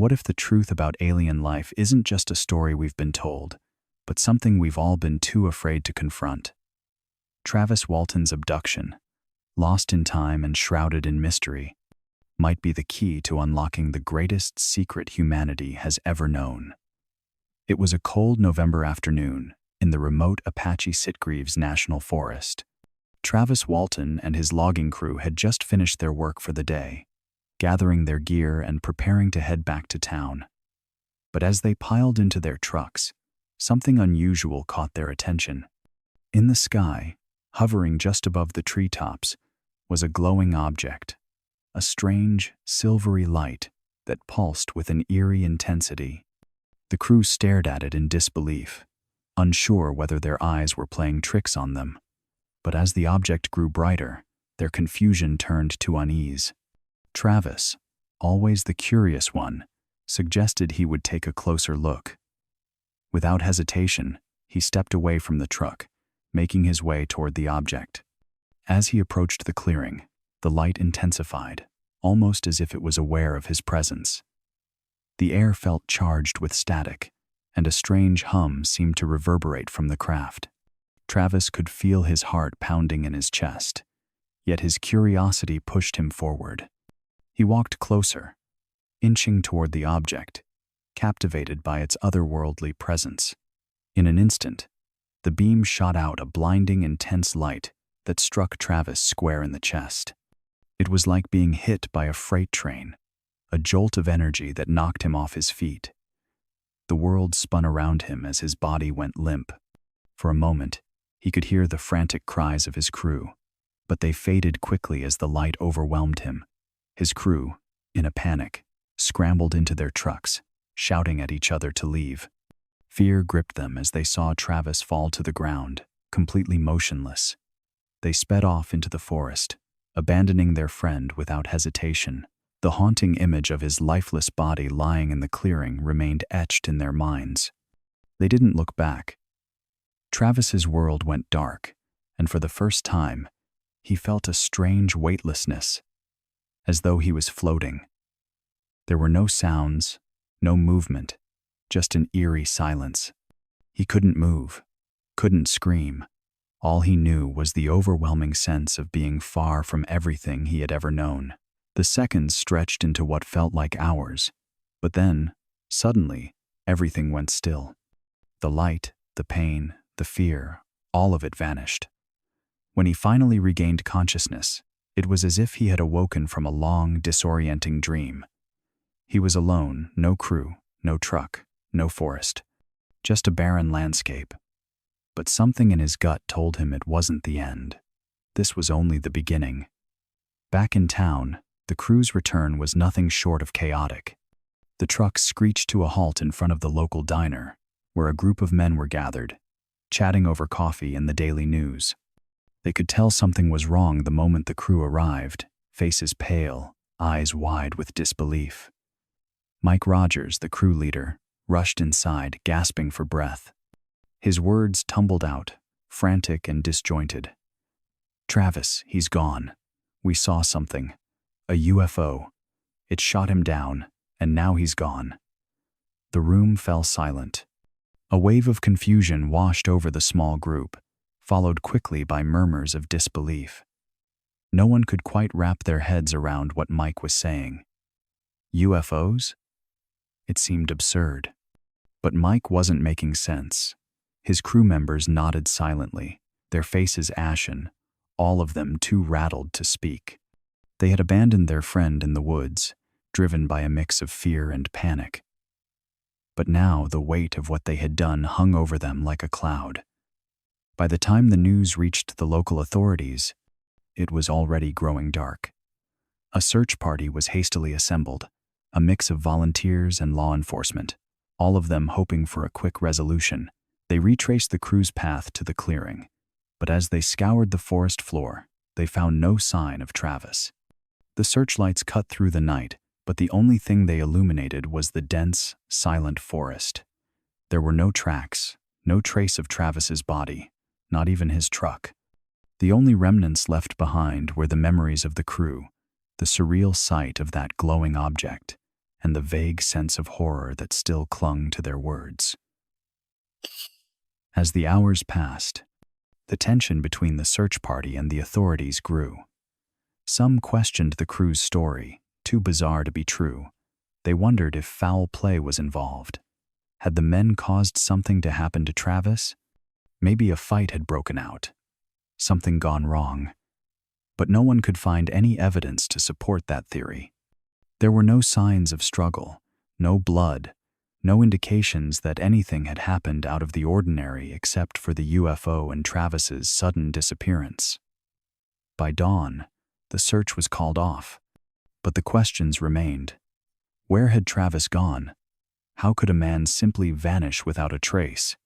What if the truth about alien life isn't just a story we've been told, but something we've all been too afraid to confront? Travis Walton's abduction, lost in time and shrouded in mystery, might be the key to unlocking the greatest secret humanity has ever known. It was a cold November afternoon in the remote Apache-Sitgreaves National Forest. Travis Walton and his logging crew had just finished their work for the day, gathering their gear and preparing to head back to town. But as they piled into their trucks, something unusual caught their attention. In the sky, hovering just above the treetops, was a glowing object, a strange, silvery light that pulsed with an eerie intensity. The crew stared at it in disbelief, unsure whether their eyes were playing tricks on them. But as the object grew brighter, their confusion turned to unease. Travis, always the curious one, suggested he would take a closer look. Without hesitation, he stepped away from the truck, making his way toward the object. As he approached the clearing, the light intensified, almost as if it was aware of his presence. The air felt charged with static, and a strange hum seemed to reverberate from the craft. Travis could feel his heart pounding in his chest, yet his curiosity pushed him forward. He walked closer, inching toward the object, captivated by its otherworldly presence. In an instant, the beam shot out a blinding, intense light that struck Travis square in the chest. It was like being hit by a freight train, a jolt of energy that knocked him off his feet. The world spun around him as his body went limp. For a moment, he could hear the frantic cries of his crew, but they faded quickly as the light overwhelmed him. His crew, in a panic, scrambled into their trucks, shouting at each other to leave. Fear gripped them as they saw Travis fall to the ground, completely motionless. They sped off into the forest, abandoning their friend without hesitation. The haunting image of his lifeless body lying in the clearing remained etched in their minds. They didn't look back. Travis's world went dark, and for the first time, he felt a strange weightlessness, as though he was floating. There were no sounds, no movement, just an eerie silence. He couldn't move, couldn't scream. All he knew was the overwhelming sense of being far from everything he had ever known. The seconds stretched into what felt like hours, but then, suddenly, everything went still. The light, the pain, the fear, all of it vanished. When he finally regained consciousness, it was as if he had awoken from a long, disorienting dream. He was alone, no crew, no truck, no forest, just a barren landscape. But something in his gut told him it wasn't the end. This was only the beginning. Back in town, the crew's return was nothing short of chaotic. The truck screeched to a halt in front of the local diner, where a group of men were gathered, chatting over coffee and the daily news. They could tell something was wrong the moment the crew arrived, faces pale, eyes wide with disbelief. Mike Rogers, the crew leader, rushed inside, gasping for breath. His words tumbled out, frantic and disjointed. "Travis, he's gone. We saw something. A UFO. It shot him down, and now he's gone." The room fell silent. A wave of confusion washed over the small group, followed quickly by murmurs of disbelief. No one could quite wrap their heads around what Mike was saying. UFOs? It seemed absurd. But Mike wasn't making sense. His crew members nodded silently, their faces ashen, all of them too rattled to speak. They had abandoned their friend in the woods, driven by a mix of fear and panic. But now the weight of what they had done hung over them like a cloud. By the time the news reached the local authorities, it was already growing dark. A search party was hastily assembled, a mix of volunteers and law enforcement, all of them hoping for a quick resolution. They retraced the crew's path to the clearing, but as they scoured the forest floor, they found no sign of Travis. The searchlights cut through the night, but the only thing they illuminated was the dense, silent forest. There were no tracks, no trace of Travis's body, not even his truck. The only remnants left behind were the memories of the crew, the surreal sight of that glowing object, and the vague sense of horror that still clung to their words. As the hours passed, the tension between the search party and the authorities grew. Some questioned the crew's story, too bizarre to be true. They wondered if foul play was involved. Had the men caused something to happen to Travis? Maybe a fight had broken out. Something gone wrong. But no one could find any evidence to support that theory. There were no signs of struggle, no blood, no indications that anything had happened out of the ordinary except for the UFO and Travis's sudden disappearance. By dawn, the search was called off, but the questions remained. Where had Travis gone? How could a man simply vanish without a trace?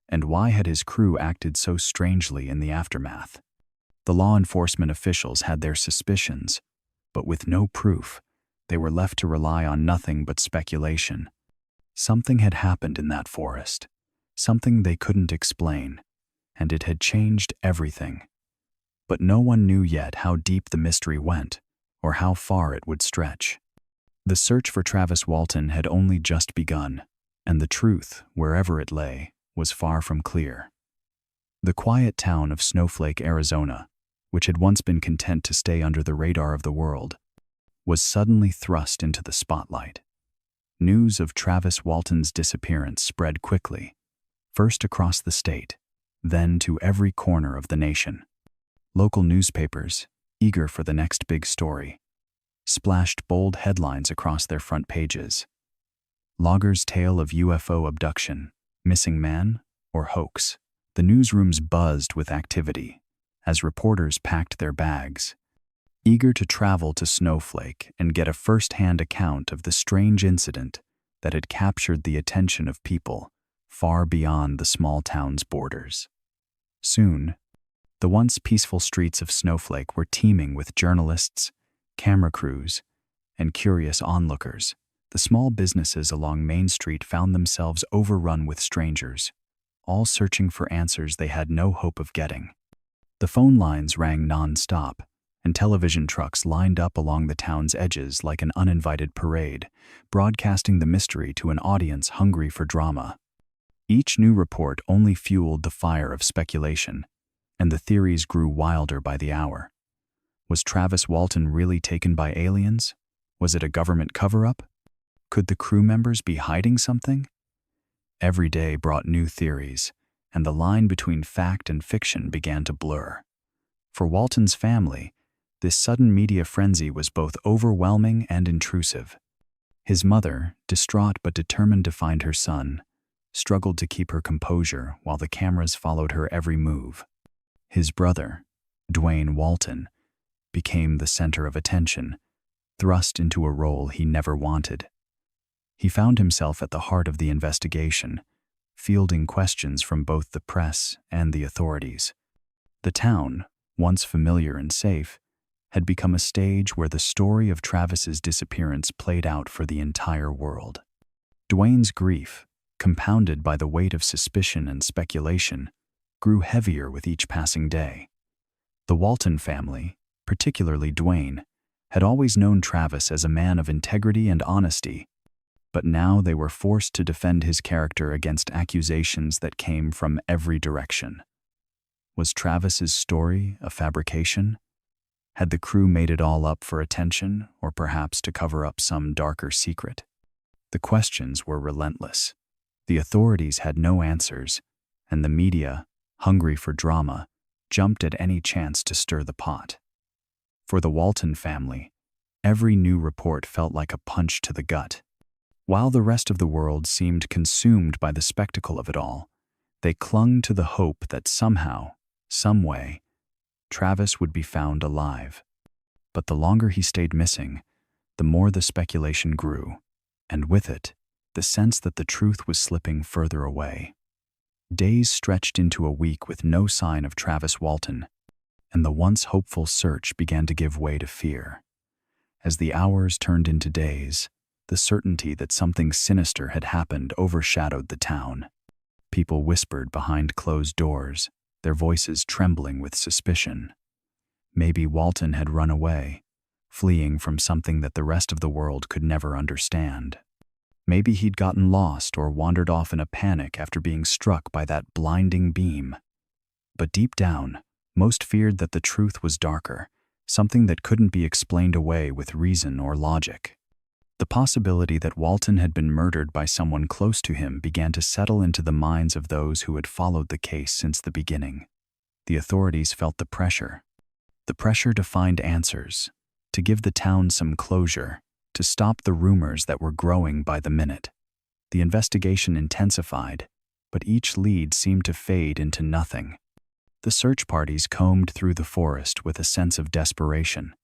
And why had his crew acted so strangely in the aftermath? The law enforcement officials had their suspicions, but with no proof, they were left to rely on nothing but speculation. Something had happened in that forest, something they couldn't explain, and it had changed everything. But no one knew yet how deep the mystery went, or how far it would stretch. The search for Travis Walton had only just begun, and the truth, wherever it lay, was far from clear. The quiet town of Snowflake, Arizona, which had once been content to stay under the radar of the world, was suddenly thrust into the spotlight. News of Travis Walton's disappearance spread quickly, first across the state, then to every corner of the nation. Local newspapers, eager for the next big story, splashed bold headlines across their front pages. Logger's tale of UFO abduction, missing man, or hoax. The newsrooms buzzed with activity as reporters packed their bags, eager to travel to Snowflake and get a first-hand account of the strange incident that had captured the attention of people far beyond the small town's borders. Soon, the once peaceful streets of Snowflake were teeming with journalists, camera crews, and curious onlookers. The small businesses along Main Street found themselves overrun with strangers, all searching for answers they had no hope of getting. The phone lines rang non-stop, and television trucks lined up along the town's edges like an uninvited parade, broadcasting the mystery to an audience hungry for drama. Each new report only fueled the fire of speculation, and the theories grew wilder by the hour. Was Travis Walton really taken by aliens? Was it a government cover-up? Could the crew members be hiding something? Every day brought new theories, and the line between fact and fiction began to blur. For Walton's family, this sudden media frenzy was both overwhelming and intrusive. His mother, distraught but determined to find her son, struggled to keep her composure while the cameras followed her every move. His brother, Dwayne Walton, became the center of attention, thrust into a role he never wanted. He found himself at the heart of the investigation, fielding questions from both the press and the authorities. The town, once familiar and safe, had become a stage where the story of Travis's disappearance played out for the entire world. Dwayne's grief, compounded by the weight of suspicion and speculation, grew heavier with each passing day. The Walton family, particularly Dwayne, had always known Travis as a man of integrity and honesty, but now they were forced to defend his character against accusations that came from every direction. Was Travis's story a fabrication? Had the crew made it all up for attention, or perhaps to cover up some darker secret? The questions were relentless. The authorities had no answers, and the media, hungry for drama, jumped at any chance to stir the pot. For the Walton family, every new report felt like a punch to the gut. While the rest of the world seemed consumed by the spectacle of it all, they clung to the hope that somehow, some way, Travis would be found alive. But the longer he stayed missing, the more the speculation grew, and with it, the sense that the truth was slipping further away. Days stretched into a week with no sign of Travis Walton, and the once hopeful search began to give way to fear. As the hours turned into days, the certainty that something sinister had happened overshadowed the town. People whispered behind closed doors, their voices trembling with suspicion. Maybe Walton had run away, fleeing from something that the rest of the world could never understand. Maybe he'd gotten lost or wandered off in a panic after being struck by that blinding beam. But deep down, most feared that the truth was darker, something that couldn't be explained away with reason or logic. The possibility that Walton had been murdered by someone close to him began to settle into the minds of those who had followed the case since the beginning. The authorities felt the pressure to find answers, to give the town some closure, to stop the rumors that were growing by the minute. The investigation intensified, but each lead seemed to fade into nothing. The search parties combed through the forest with a sense of desperation,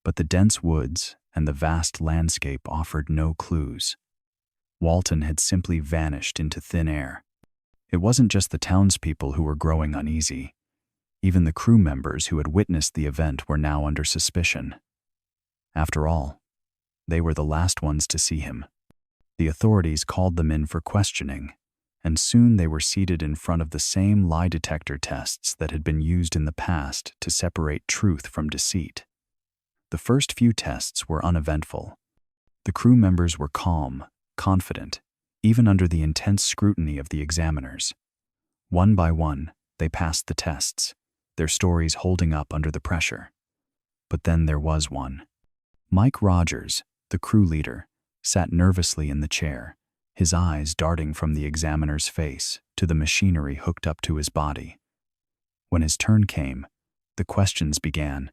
but the dense woods and the vast landscape offered no clues. Walton had simply vanished into thin air. It wasn't just the townspeople who were growing uneasy. Even the crew members who had witnessed the event were now under suspicion. After all, they were the last ones to see him. The authorities called them in for questioning, and soon they were seated in front of the same lie detector tests that had been used in the past to separate truth from deceit. The first few tests were uneventful. The crew members were calm, confident, even under the intense scrutiny of the examiners. One by one, they passed the tests, their stories holding up under the pressure. But then there was one. Mike Rogers, the crew leader, sat nervously in the chair, his eyes darting from the examiner's face to the machinery hooked up to his body. When his turn came, the questions began.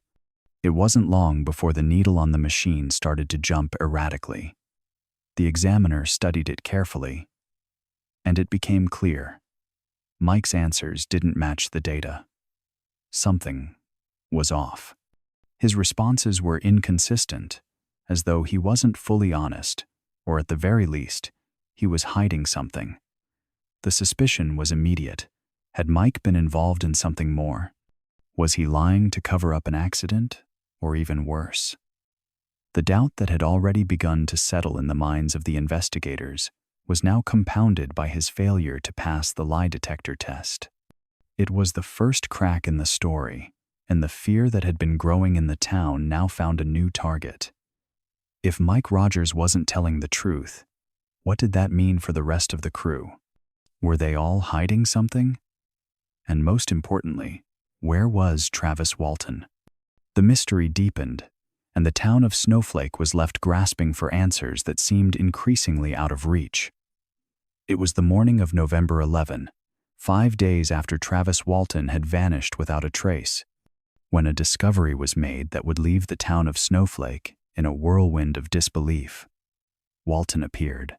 It wasn't long before the needle on the machine started to jump erratically. The examiner studied it carefully, and it became clear. Mike's answers didn't match the data. Something was off. His responses were inconsistent, as though he wasn't fully honest, or at the very least, he was hiding something. The suspicion was immediate. Had Mike been involved in something more? Was he lying to cover up an accident, or even worse? The doubt that had already begun to settle in the minds of the investigators was now compounded by his failure to pass the lie detector test. It was the first crack in the story, and the fear that had been growing in the town now found a new target. If Mike Rogers wasn't telling the truth, what did that mean for the rest of the crew? Were they all hiding something? And most importantly, where was Travis Walton? The mystery deepened, and the town of Snowflake was left grasping for answers that seemed increasingly out of reach. It was the morning of November 11, 5 days after Travis Walton had vanished without a trace, when a discovery was made that would leave the town of Snowflake in a whirlwind of disbelief. Walton appeared,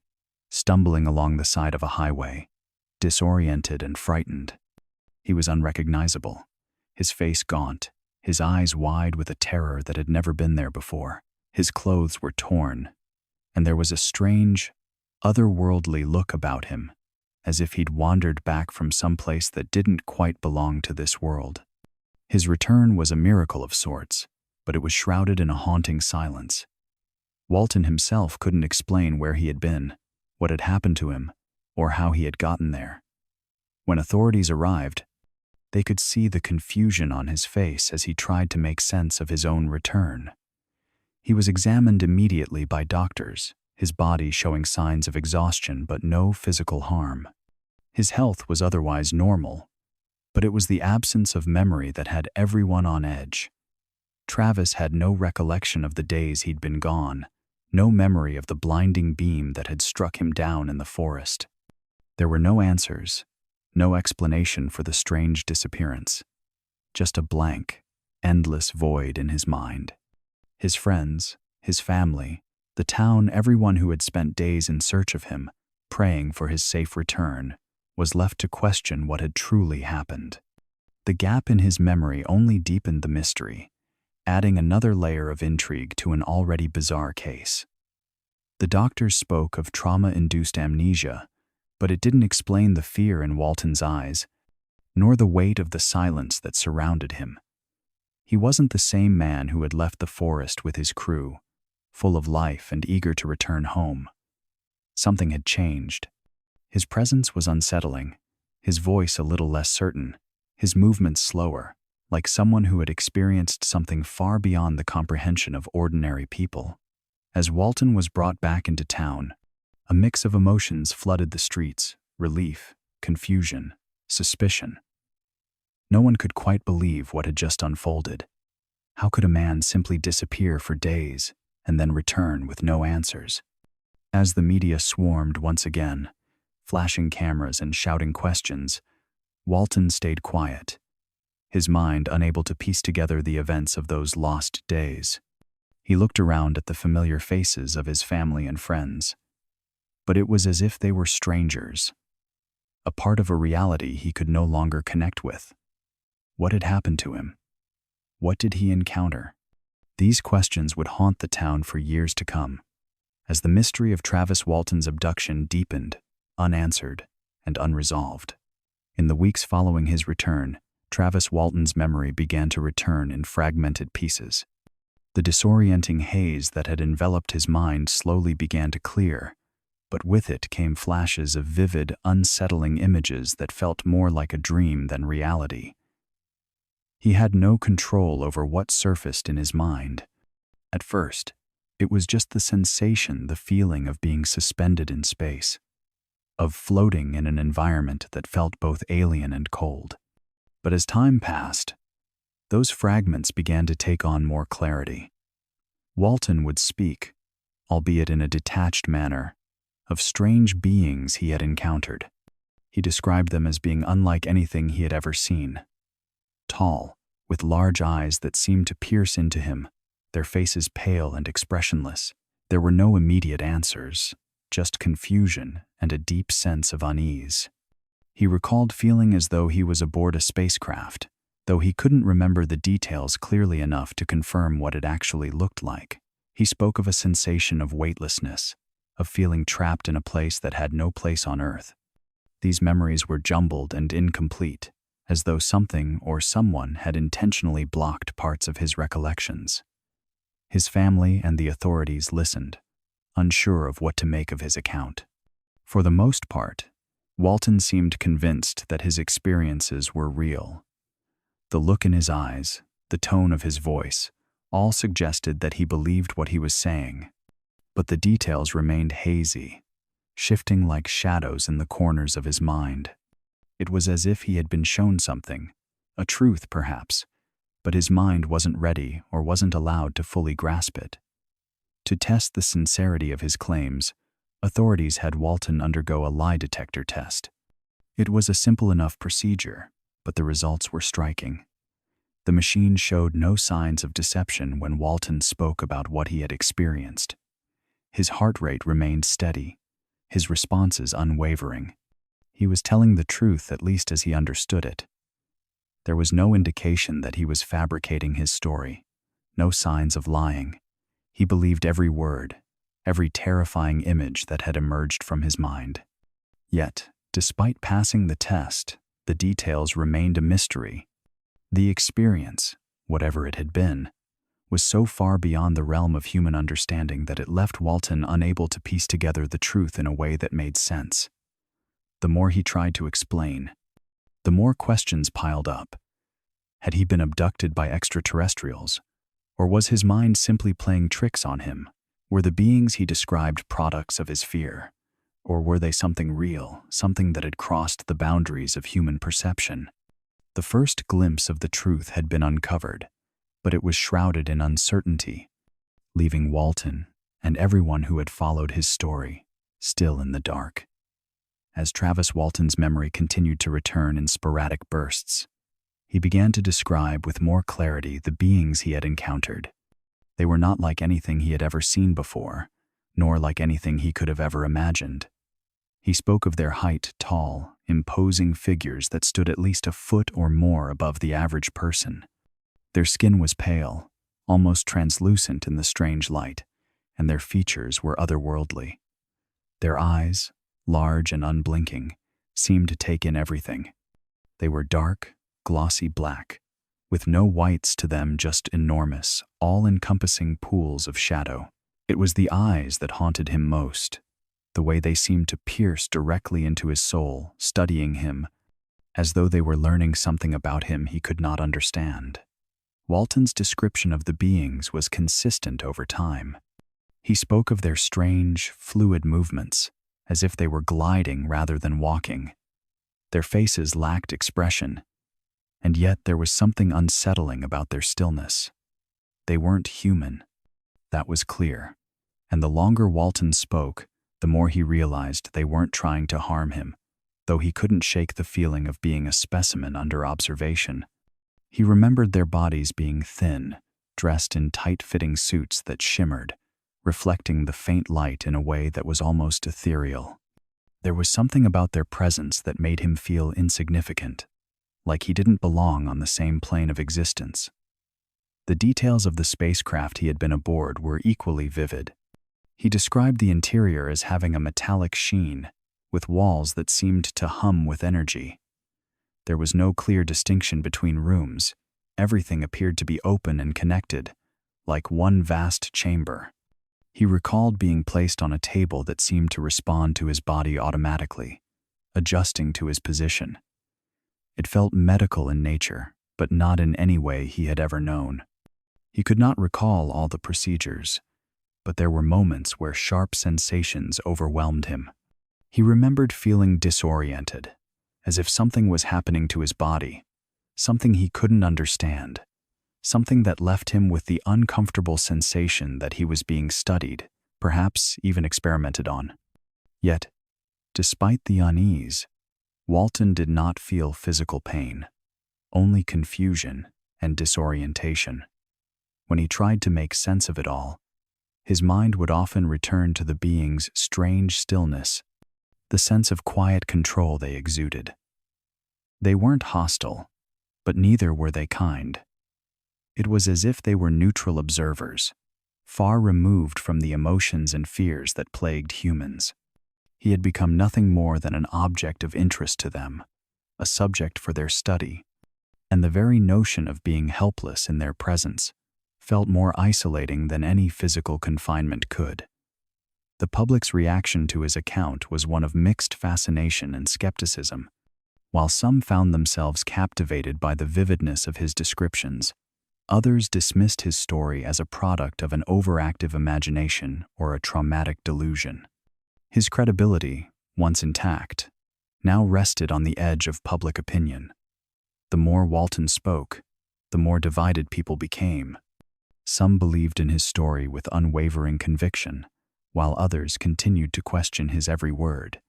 stumbling along the side of a highway, disoriented and frightened. He was unrecognizable, his face gaunt, his eyes wide with a terror that had never been there before. His clothes were torn, and there was a strange, otherworldly look about him, as if he'd wandered back from some place that didn't quite belong to this world. His return was a miracle of sorts, but it was shrouded in a haunting silence. Walton himself couldn't explain where he had been, what had happened to him, or how he had gotten there. When authorities arrived, they could see the confusion on his face as he tried to make sense of his own return. He was examined immediately by doctors, his body showing signs of exhaustion but no physical harm. His health was otherwise normal, but it was the absence of memory that had everyone on edge. Travis had no recollection of the days he'd been gone, no memory of the blinding beam that had struck him down in the forest. There were no answers, no explanation for the strange disappearance. Just a blank, endless void in his mind. His friends, his family, the town, everyone who had spent days in search of him, praying for his safe return, was left to question what had truly happened. The gap in his memory only deepened the mystery, adding another layer of intrigue to an already bizarre case. The doctors spoke of trauma-induced amnesia, but it didn't explain the fear in Walton's eyes, nor the weight of the silence that surrounded him. He wasn't the same man who had left the forest with his crew, full of life and eager to return home. Something had changed. His presence was unsettling, his voice a little less certain, his movements slower, like someone who had experienced something far beyond the comprehension of ordinary people. As Walton was brought back into town, a mix of emotions flooded the streets: relief, confusion, suspicion. No one could quite believe what had just unfolded. How could a man simply disappear for days and then return with no answers? As the media swarmed once again, flashing cameras and shouting questions, Walton stayed quiet, his mind unable to piece together the events of those lost days. He looked around at the familiar faces of his family and friends, but it was as if they were strangers, a part of a reality he could no longer connect with. What had happened to him? What did he encounter? These questions would haunt the town for years to come, as the mystery of Travis Walton's abduction deepened, unanswered and unresolved. In the weeks following his return, Travis Walton's memory began to return in fragmented pieces. The disorienting haze that had enveloped his mind slowly began to clear, but with it came flashes of vivid, unsettling images that felt more like a dream than reality. He had no control over what surfaced in his mind. At first, it was just the sensation, the feeling of being suspended in space, of floating in an environment that felt both alien and cold. But as time passed, those fragments began to take on more clarity. Walton would speak, albeit in a detached manner, of strange beings he had encountered. He described them as being unlike anything he had ever seen. Tall, with large eyes that seemed to pierce into him, their faces pale and expressionless. There were no immediate answers, just confusion and a deep sense of unease. He recalled feeling as though he was aboard a spacecraft, though he couldn't remember the details clearly enough to confirm what it actually looked like. He spoke of a sensation of weightlessness, of feeling trapped in a place that had no place on Earth. These memories were jumbled and incomplete, as though something or someone had intentionally blocked parts of his recollections. His family and the authorities listened, unsure of what to make of his account. For the most part, Walton seemed convinced that his experiences were real. The look in his eyes, the tone of his voice, all suggested that he believed what he was saying. But the details remained hazy, shifting like shadows in the corners of his mind. It was as if he had been shown something, a truth perhaps, but his mind wasn't ready or wasn't allowed to fully grasp it. To test the sincerity of his claims, authorities had Walton undergo a lie detector test. It was a simple enough procedure, but the results were striking. The machine showed no signs of deception when Walton spoke about what he had experienced. His heart rate remained steady, his responses unwavering. He was telling the truth, at least as he understood it. There was no indication that he was fabricating his story, no signs of lying. He believed every word, every terrifying image that had emerged from his mind. Yet, despite passing the test, the details remained a mystery. The experience, whatever it had been, was so far beyond the realm of human understanding that it left Walton unable to piece together the truth in a way that made sense. The more he tried to explain, the more questions piled up. Had he been abducted by extraterrestrials? Or was his mind simply playing tricks on him? Were the beings he described products of his fear? Or were they something real, something that had crossed the boundaries of human perception? The first glimpse of the truth had been uncovered, but it was shrouded in uncertainty, leaving Walton and everyone who had followed his story still in the dark. As Travis Walton's memory continued to return in sporadic bursts, he began to describe with more clarity the beings he had encountered. They were not like anything he had ever seen before, nor like anything he could have ever imagined. He spoke of their height, tall, imposing figures that stood at least a foot or more above the average person. Their skin was pale, almost translucent in the strange light, and their features were otherworldly. Their eyes, large and unblinking, seemed to take in everything. They were dark, glossy black, with no whites to them, just enormous, all-encompassing pools of shadow. It was the eyes that haunted him most, the way they seemed to pierce directly into his soul, studying him. as though they were learning something about him he could not understand. Walton's description of the beings was consistent over time. He spoke of their strange, fluid movements, as if they were gliding rather than walking. Their faces lacked expression, and yet there was something unsettling about their stillness. They weren't human. That was clear, and the longer Walton spoke, the more he realized they weren't trying to harm him, though he couldn't shake the feeling of being a specimen under observation. He remembered their bodies being thin, dressed in tight-fitting suits that shimmered, reflecting the faint light in a way that was almost ethereal. There was something about their presence that made him feel insignificant, like he didn't belong on the same plane of existence. The details of the spacecraft he had been aboard were equally vivid. He described the interior as having a metallic sheen, with walls that seemed to hum with energy. There was no clear distinction between rooms. Everything appeared to be open and connected, like one vast chamber. He recalled being placed on a table that seemed to respond to his body automatically, adjusting to his position. It felt medical in nature, but not in any way he had ever known. He could not recall all the procedures, but there were moments where sharp sensations overwhelmed him. He remembered feeling disoriented, as if something was happening to his body, something he couldn't understand, something that left him with the uncomfortable sensation that he was being studied, perhaps even experimented on. Yet, despite the unease, Walton did not feel physical pain, only confusion and disorientation. When he tried to make sense of it all, his mind would often return to the being's strange stillness, the sense of quiet control they exuded. They weren't hostile, but neither were they kind. It was as if they were neutral observers, far removed from the emotions and fears that plagued humans. He had become nothing more than an object of interest to them, a subject for their study, and the very notion of being helpless in their presence felt more isolating than any physical confinement could. The public's reaction to his account was one of mixed fascination and skepticism. While some found themselves captivated by the vividness of his descriptions, others dismissed his story as a product of an overactive imagination or a traumatic delusion. His credibility, once intact, now rested on the edge of public opinion. The more Walton spoke, the more divided people became. Some believed in his story with unwavering conviction, while others continued to question his every word,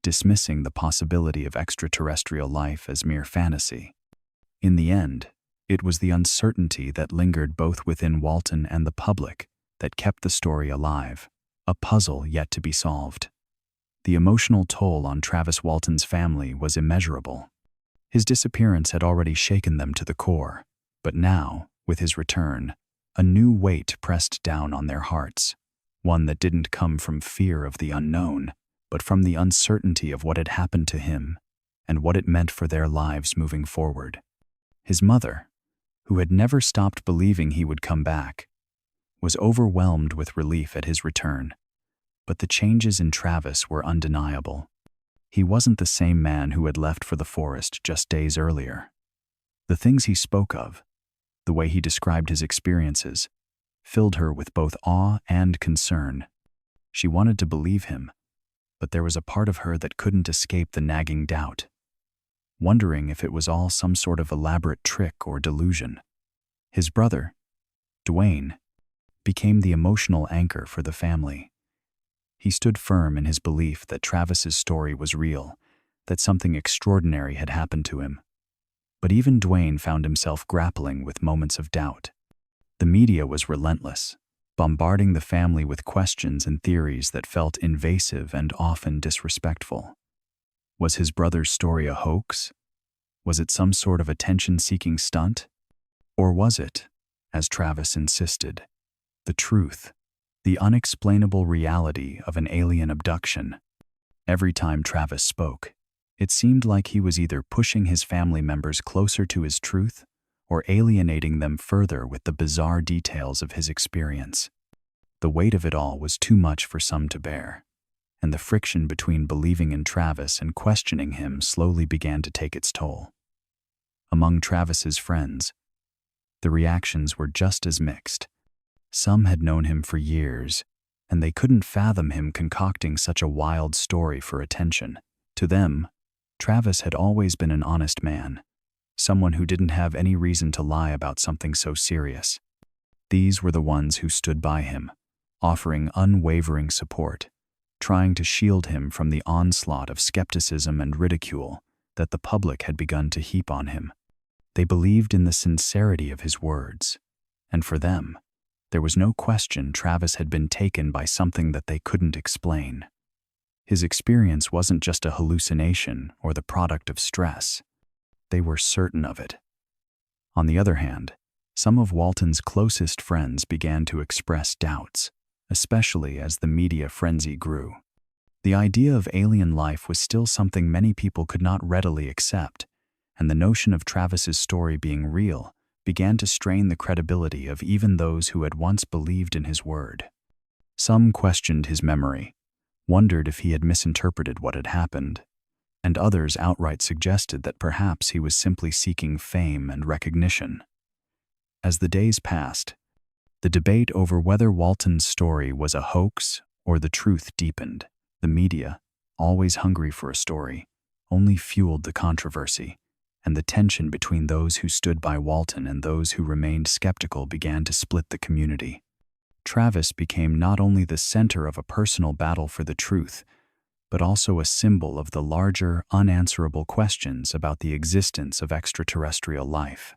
dismissing the possibility of extraterrestrial life as mere fantasy. In the end, it was the uncertainty that lingered both within Walton and the public that kept the story alive, a puzzle yet to be solved. The emotional toll on Travis Walton's family was immeasurable. His disappearance had already shaken them to the core, but now, with his return, a new weight pressed down on their hearts, one that didn't come from fear of the unknown, but from the uncertainty of what had happened to him and what it meant for their lives moving forward. His mother, who had never stopped believing he would come back, was overwhelmed with relief at his return, but the changes in Travis were undeniable. He wasn't the same man who had left for the forest just days earlier. The things he spoke of, the way he described his experiences, filled her with both awe and concern. She wanted to believe him, but there was a part of her that couldn't escape the nagging doubt, wondering if it was all some sort of elaborate trick or delusion. His brother, Dwayne, became the emotional anchor for the family. He stood firm in his belief that Travis's story was real, that something extraordinary had happened to him. But even Dwayne found himself grappling with moments of doubt. The media was relentless, bombarding the family with questions and theories that felt invasive and often disrespectful. Was his brother's story a hoax? Was it some sort of attention-seeking stunt? Or was it, as Travis insisted, the truth, the unexplainable reality of an alien abduction? Every time Travis spoke, it seemed like he was either pushing his family members closer to his truth or alienating them further with the bizarre details of his experience. The weight of it all was too much for some to bear. and the friction between believing in Travis and questioning him slowly began to take its toll. Among Travis's friends, the reactions were just as mixed. Some had known him for years, and they couldn't fathom him concocting such a wild story for attention. To them, Travis had always been an honest man, someone who didn't have any reason to lie about something so serious. These were the ones who stood by him, offering unwavering support, trying to shield him from the onslaught of skepticism and ridicule that the public had begun to heap on him. They believed in the sincerity of his words, and for them, there was no question Travis had been taken by something that they couldn't explain. His experience wasn't just a hallucination or the product of stress. They were certain of it. On the other hand, some of Walton's closest friends began to express doubts, especially as the media frenzy grew. The idea of alien life was still something many people could not readily accept, and the notion of Travis's story being real began to strain the credibility of even those who had once believed in his word. Some questioned his memory, wondered if he had misinterpreted what had happened, and others outright suggested that perhaps he was simply seeking fame and recognition. As the days passed, the debate over whether Walton's story was a hoax or the truth deepened. The media, always hungry for a story, only fueled the controversy, and the tension between those who stood by Walton and those who remained skeptical began to split the community. Travis became not only the center of a personal battle for the truth, but also a symbol of the larger, unanswerable questions about the existence of extraterrestrial life.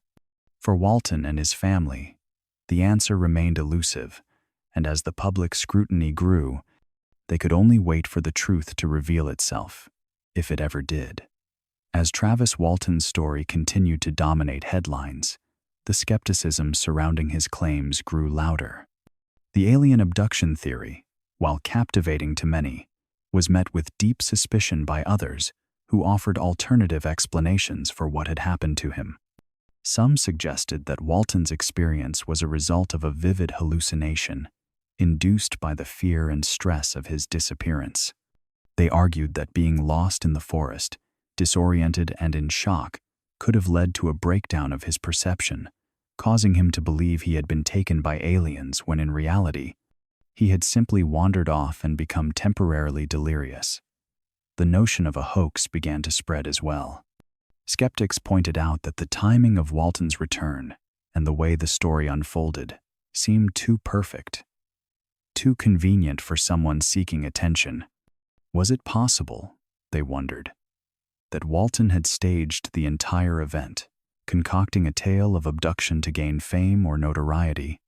For Walton and his family, the answer remained elusive, and as the public scrutiny grew, they could only wait for the truth to reveal itself, if it ever did. As Travis Walton's story continued to dominate headlines, the skepticism surrounding his claims grew louder. The alien abduction theory, while captivating to many, was met with deep suspicion by others who offered alternative explanations for what had happened to him. Some suggested that Walton's experience was a result of a vivid hallucination, induced by the fear and stress of his disappearance. They argued that being lost in the forest, disoriented and in shock, could have led to a breakdown of his perception, causing him to believe he had been taken by aliens when in reality, he had simply wandered off and become temporarily delirious. The notion of a hoax began to spread as well. Skeptics pointed out that the timing of Walton's return and the way the story unfolded seemed too perfect, too convenient for someone seeking attention. Was it possible, they wondered, that Walton had staged the entire event, concocting a tale of abduction to gain fame or notoriety?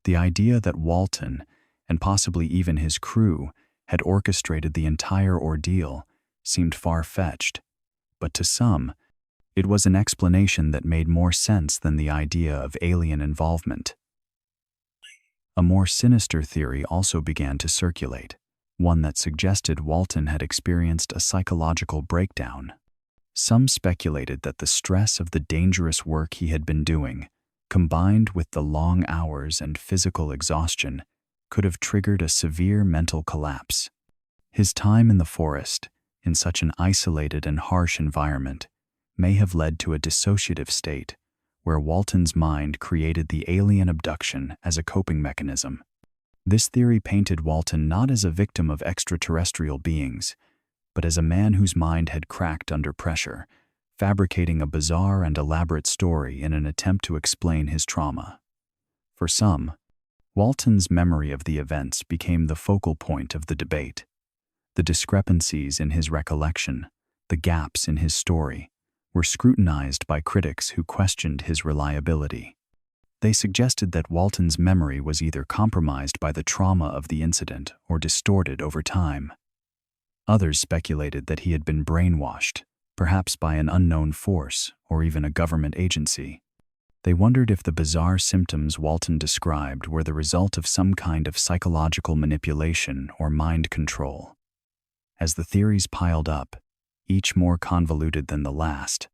The idea that Walton, and possibly even his crew, had orchestrated the entire ordeal seemed far-fetched, but to some, it was an explanation that made more sense than the idea of alien involvement. A more sinister theory also began to circulate, one that suggested Walton had experienced a psychological breakdown. Some speculated that the stress of the dangerous work he had been doing, combined with the long hours and physical exhaustion, could have triggered a severe mental collapse. His time in the forest, in such an isolated and harsh environment, may have led to a dissociative state, where Walton's mind created the alien abduction as a coping mechanism. This theory painted Walton not as a victim of extraterrestrial beings, but as a man whose mind had cracked under pressure, fabricating a bizarre and elaborate story in an attempt to explain his trauma. For some, Walton's memory of the events became the focal point of the debate. The discrepancies in his recollection, the gaps in his story, were scrutinized by critics who questioned his reliability. They suggested that Walton's memory was either compromised by the trauma of the incident or distorted over time. Others speculated that he had been brainwashed, perhaps by an unknown force or even a government agency. They wondered if the bizarre symptoms Walton described were the result of some kind of psychological manipulation or mind control. As the theories piled up, each more convoluted than the last,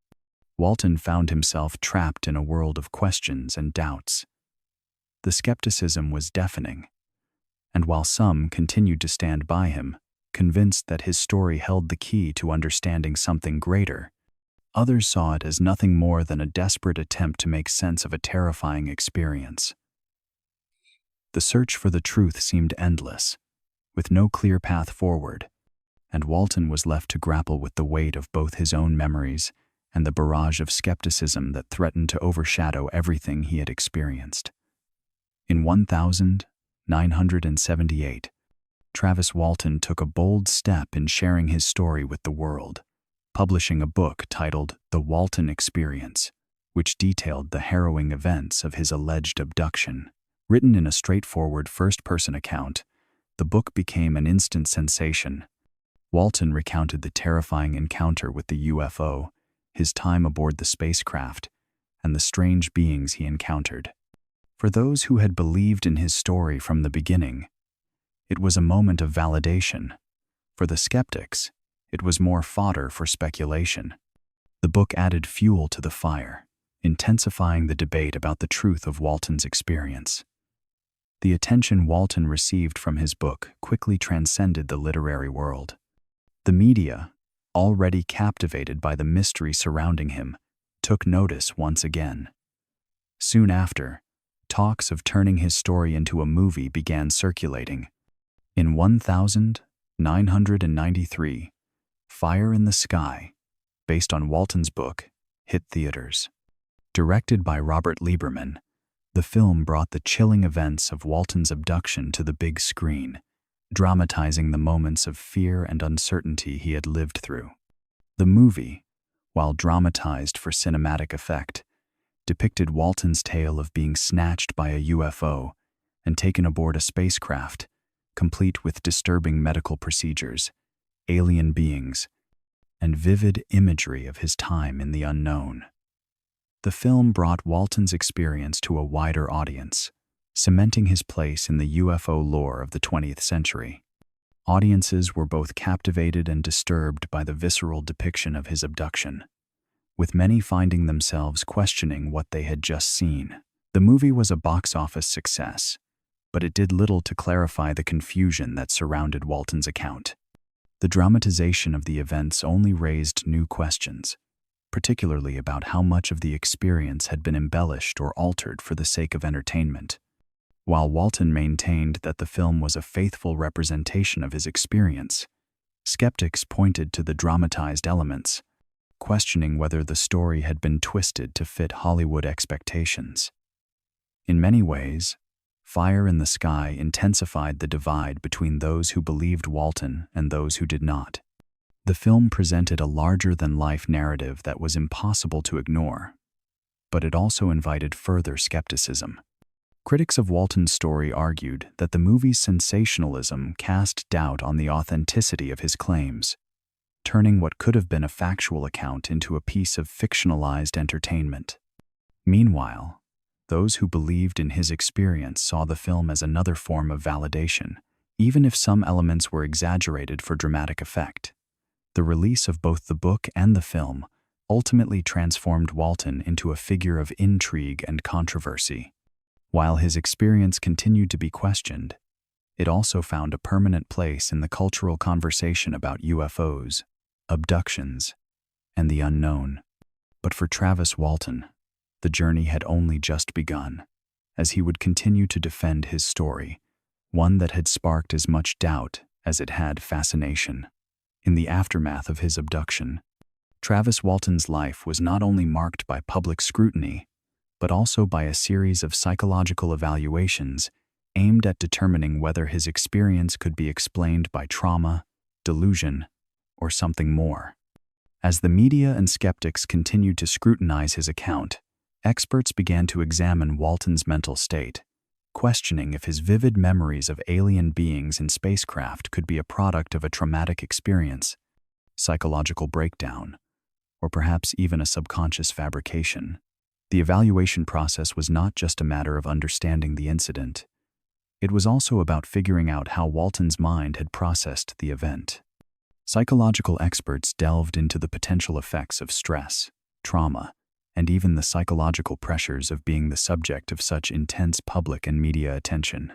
Walton found himself trapped in a world of questions and doubts. The skepticism was deafening, and while some continued to stand by him, convinced that his story held the key to understanding something greater. Others saw it as nothing more than a desperate attempt to make sense of a terrifying experience. The search for the truth seemed endless, with no clear path forward, and Walton was left to grapple with the weight of both his own memories and the barrage of skepticism that threatened to overshadow everything he had experienced. In 1978, Travis Walton took a bold step in sharing his story with the world, publishing a book titled The Walton Experience, which detailed the harrowing events of his alleged abduction. Written in a straightforward first-person account, the book became an instant sensation. Walton recounted the terrifying encounter with the UFO, his time aboard the spacecraft, and the strange beings he encountered. For those who had believed in his story from the beginning, it was a moment of validation. For the skeptics, it was more fodder for speculation. The book added fuel to the fire, intensifying the debate about the truth of Walton's experience. The attention Walton received from his book quickly transcended the literary world. The media, already captivated by the mystery surrounding him, took notice once again. Soon after, talks of turning his story into a movie began circulating. In 1993, Fire in the Sky, based on Walton's book, hit theaters. Directed by Robert Lieberman, the film brought the chilling events of Walton's abduction to the big screen, dramatizing the moments of fear and uncertainty he had lived through. The movie, while dramatized for cinematic effect, depicted Walton's tale of being snatched by a UFO and taken aboard a spacecraft, complete with disturbing medical procedures, alien beings, and vivid imagery of his time in the unknown. The film brought Walton's experience to a wider audience, cementing his place in the UFO lore of the 20th century. Audiences were both captivated and disturbed by the visceral depiction of his abduction, with many finding themselves questioning what they had just seen. The movie was a box office success, but it did little to clarify the confusion that surrounded Walton's account. The dramatization of the events only raised new questions, particularly about how much of the experience had been embellished or altered for the sake of entertainment. While Walton maintained that the film was a faithful representation of his experience, skeptics pointed to the dramatized elements, questioning whether the story had been twisted to fit Hollywood expectations. In many ways, Fire in the Sky intensified the divide between those who believed Walton and those who did not. The film presented a larger-than-life narrative that was impossible to ignore, but it also invited further skepticism. Critics of Walton's story argued that the movie's sensationalism cast doubt on the authenticity of his claims, turning what could have been a factual account into a piece of fictionalized entertainment. Meanwhile, those who believed in his experience saw the film as another form of validation, even if some elements were exaggerated for dramatic effect. The release of both the book and the film ultimately transformed Walton into a figure of intrigue and controversy. While his experience continued to be questioned, it also found a permanent place in the cultural conversation about UFOs, abductions, and the unknown. But for Travis Walton, the journey had only just begun, as he would continue to defend his story, one that had sparked as much doubt as it had fascination. In the aftermath of his abduction, Travis Walton's life was not only marked by public scrutiny, but also by a series of psychological evaluations aimed at determining whether his experience could be explained by trauma, delusion, or something more. As the media and skeptics continued to scrutinize his account, experts began to examine Walton's mental state, questioning if his vivid memories of alien beings in spacecraft could be a product of a traumatic experience, psychological breakdown, or perhaps even a subconscious fabrication. The evaluation process was not just a matter of understanding the incident. It was also about figuring out how Walton's mind had processed the event. Psychological experts delved into the potential effects of stress, trauma, and even the psychological pressures of being the subject of such intense public and media attention.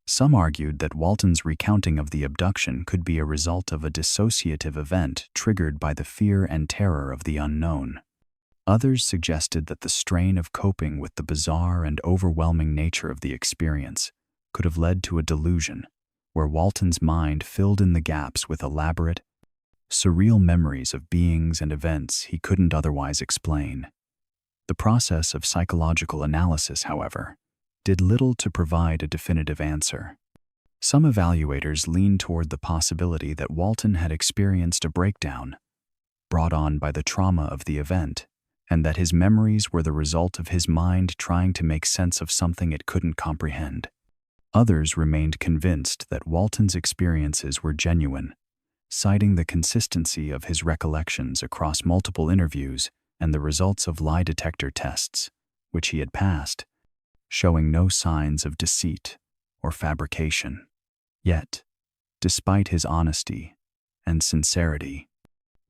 Some argued that Walton's recounting of the abduction could be a result of a dissociative event triggered by the fear and terror of the unknown. Others suggested that the strain of coping with the bizarre and overwhelming nature of the experience could have led to a delusion, where Walton's mind filled in the gaps with elaborate, surreal memories of beings and events he couldn't otherwise explain. The process of psychological analysis, however, did little to provide a definitive answer. Some evaluators leaned toward the possibility that Walton had experienced a breakdown brought on by the trauma of the event, and that his memories were the result of his mind trying to make sense of something it couldn't comprehend. Others remained convinced that Walton's experiences were genuine, citing the consistency of his recollections across multiple interviews and the results of lie detector tests, which he had passed, showing no signs of deceit or fabrication. Yet, despite his honesty and sincerity,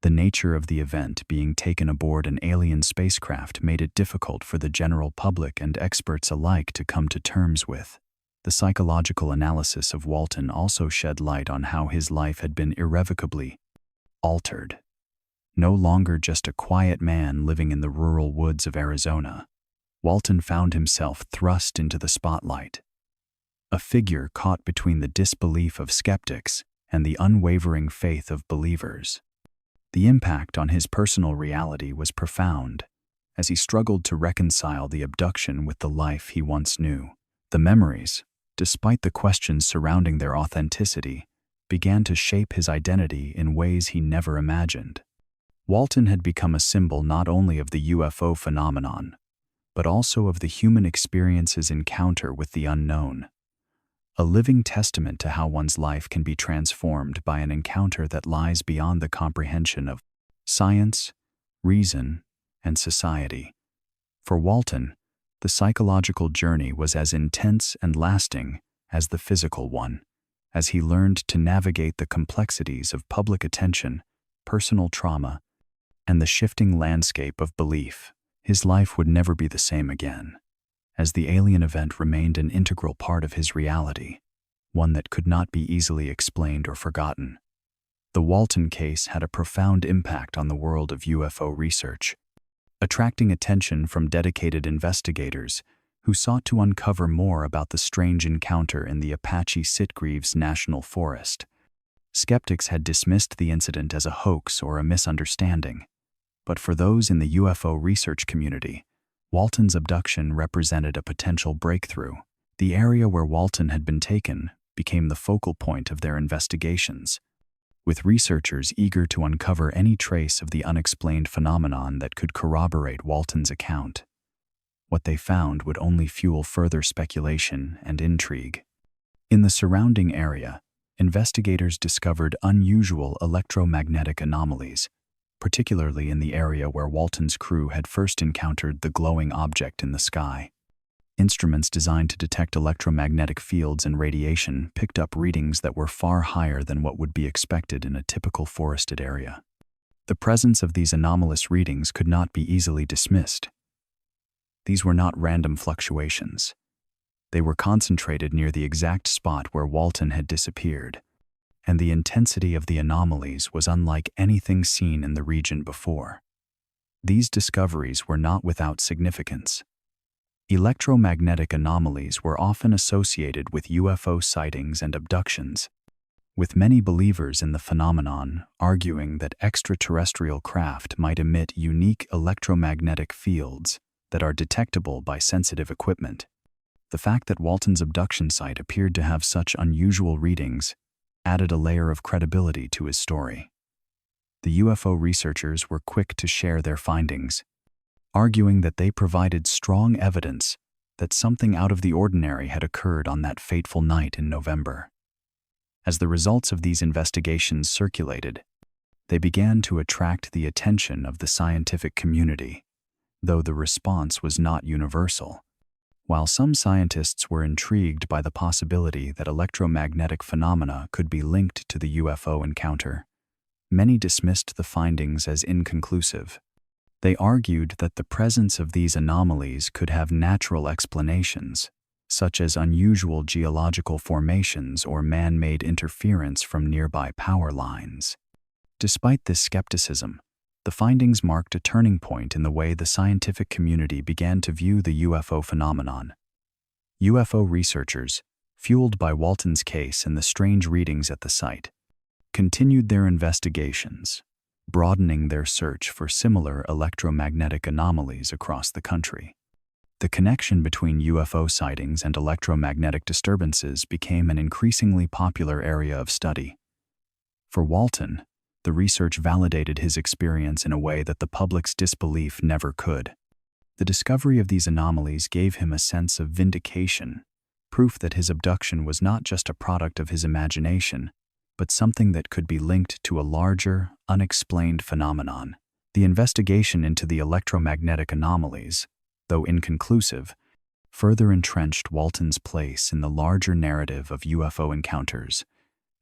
the nature of the event being taken aboard an alien spacecraft made it difficult for the general public and experts alike to come to terms with. The psychological analysis of Walton also shed light on how his life had been irrevocably altered. No longer just a quiet man living in the rural woods of Arizona, Walton found himself thrust into the spotlight, a figure caught between the disbelief of skeptics and the unwavering faith of believers. The impact on his personal reality was profound, as he struggled to reconcile the abduction with the life he once knew. The memories, despite the questions surrounding their authenticity, began to shape his identity in ways he never imagined. Walton had become a symbol not only of the UFO phenomenon, but also of the human experience's encounter with the unknown, a living testament to how one's life can be transformed by an encounter that lies beyond the comprehension of science, reason, and society. For Walton, the psychological journey was as intense and lasting as the physical one, as he learned to navigate the complexities of public attention, personal trauma, and the shifting landscape of belief. His life would never be the same again, as the alien event remained an integral part of his reality, one that could not be easily explained or forgotten. The Walton case had a profound impact on the world of UFO research, attracting attention from dedicated investigators who sought to uncover more about the strange encounter in the Apache-Sitgreaves National Forest. Skeptics had dismissed the incident as a hoax or a misunderstanding, but for those in the UFO research community, Walton's abduction represented a potential breakthrough. The area where Walton had been taken became the focal point of their investigations, with researchers eager to uncover any trace of the unexplained phenomenon that could corroborate Walton's account. What they found would only fuel further speculation and intrigue. In the surrounding area, investigators discovered unusual electromagnetic anomalies, particularly in the area where Walton's crew had first encountered the glowing object in the sky. Instruments designed to detect electromagnetic fields and radiation picked up readings that were far higher than what would be expected in a typical forested area. The presence of these anomalous readings could not be easily dismissed. These were not random fluctuations. They were concentrated near the exact spot where Walton had disappeared, and the intensity of the anomalies was unlike anything seen in the region before. These discoveries were not without significance. Electromagnetic anomalies were often associated with UFO sightings and abductions, with many believers in the phenomenon arguing that extraterrestrial craft might emit unique electromagnetic fields that are detectable by sensitive equipment. The fact that Walton's abduction site appeared to have such unusual readings added a layer of credibility to his story. The UFO researchers were quick to share their findings, arguing that they provided strong evidence that something out of the ordinary had occurred on that fateful night in November. As the results of these investigations circulated, they began to attract the attention of the scientific community, though the response was not universal. While some scientists were intrigued by the possibility that electromagnetic phenomena could be linked to the UFO encounter, many dismissed the findings as inconclusive. They argued that the presence of these anomalies could have natural explanations, such as unusual geological formations or man-made interference from nearby power lines. Despite this skepticism, the findings marked a turning point in the way the scientific community began to view the UFO phenomenon. UFO researchers, fueled by Walton's case and the strange readings at the site, continued their investigations, broadening their search for similar electromagnetic anomalies across the country. The connection between UFO sightings and electromagnetic disturbances became an increasingly popular area of study. For Walton, the research validated his experience in a way that the public's disbelief never could. The discovery of these anomalies gave him a sense of vindication, proof that his abduction was not just a product of his imagination, but something that could be linked to a larger, unexplained phenomenon. The investigation into the electromagnetic anomalies, though inconclusive, further entrenched Walton's place in the larger narrative of UFO encounters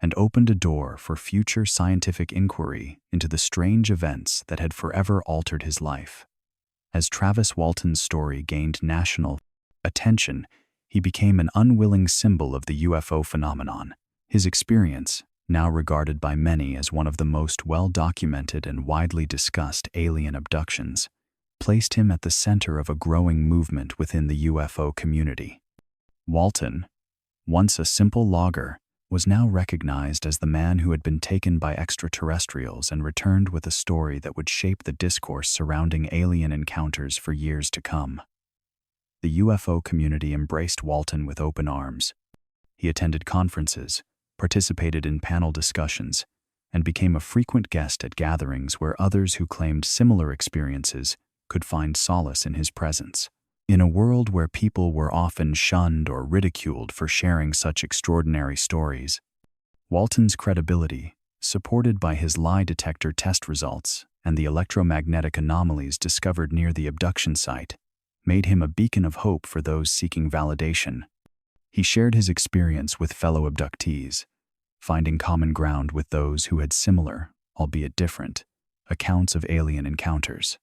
and opened a door for future scientific inquiry into the strange events that had forever altered his life. As Travis Walton's story gained national attention, he became an unwilling symbol of the UFO phenomenon. His experience, now regarded by many as one of the most well-documented and widely discussed alien abductions, placed him at the center of a growing movement within the UFO community. Walton, once a simple logger, was now recognized as the man who had been taken by extraterrestrials and returned with a story that would shape the discourse surrounding alien encounters for years to come. The UFO community embraced Walton with open arms. He attended conferences, participated in panel discussions, and became a frequent guest at gatherings where others who claimed similar experiences could find solace in his presence. In a world where people were often shunned or ridiculed for sharing such extraordinary stories, Walton's credibility, supported by his lie detector test results and the electromagnetic anomalies discovered near the abduction site, made him a beacon of hope for those seeking validation. He shared his experience with fellow abductees, finding common ground with those who had similar, albeit different, accounts of alien encounters.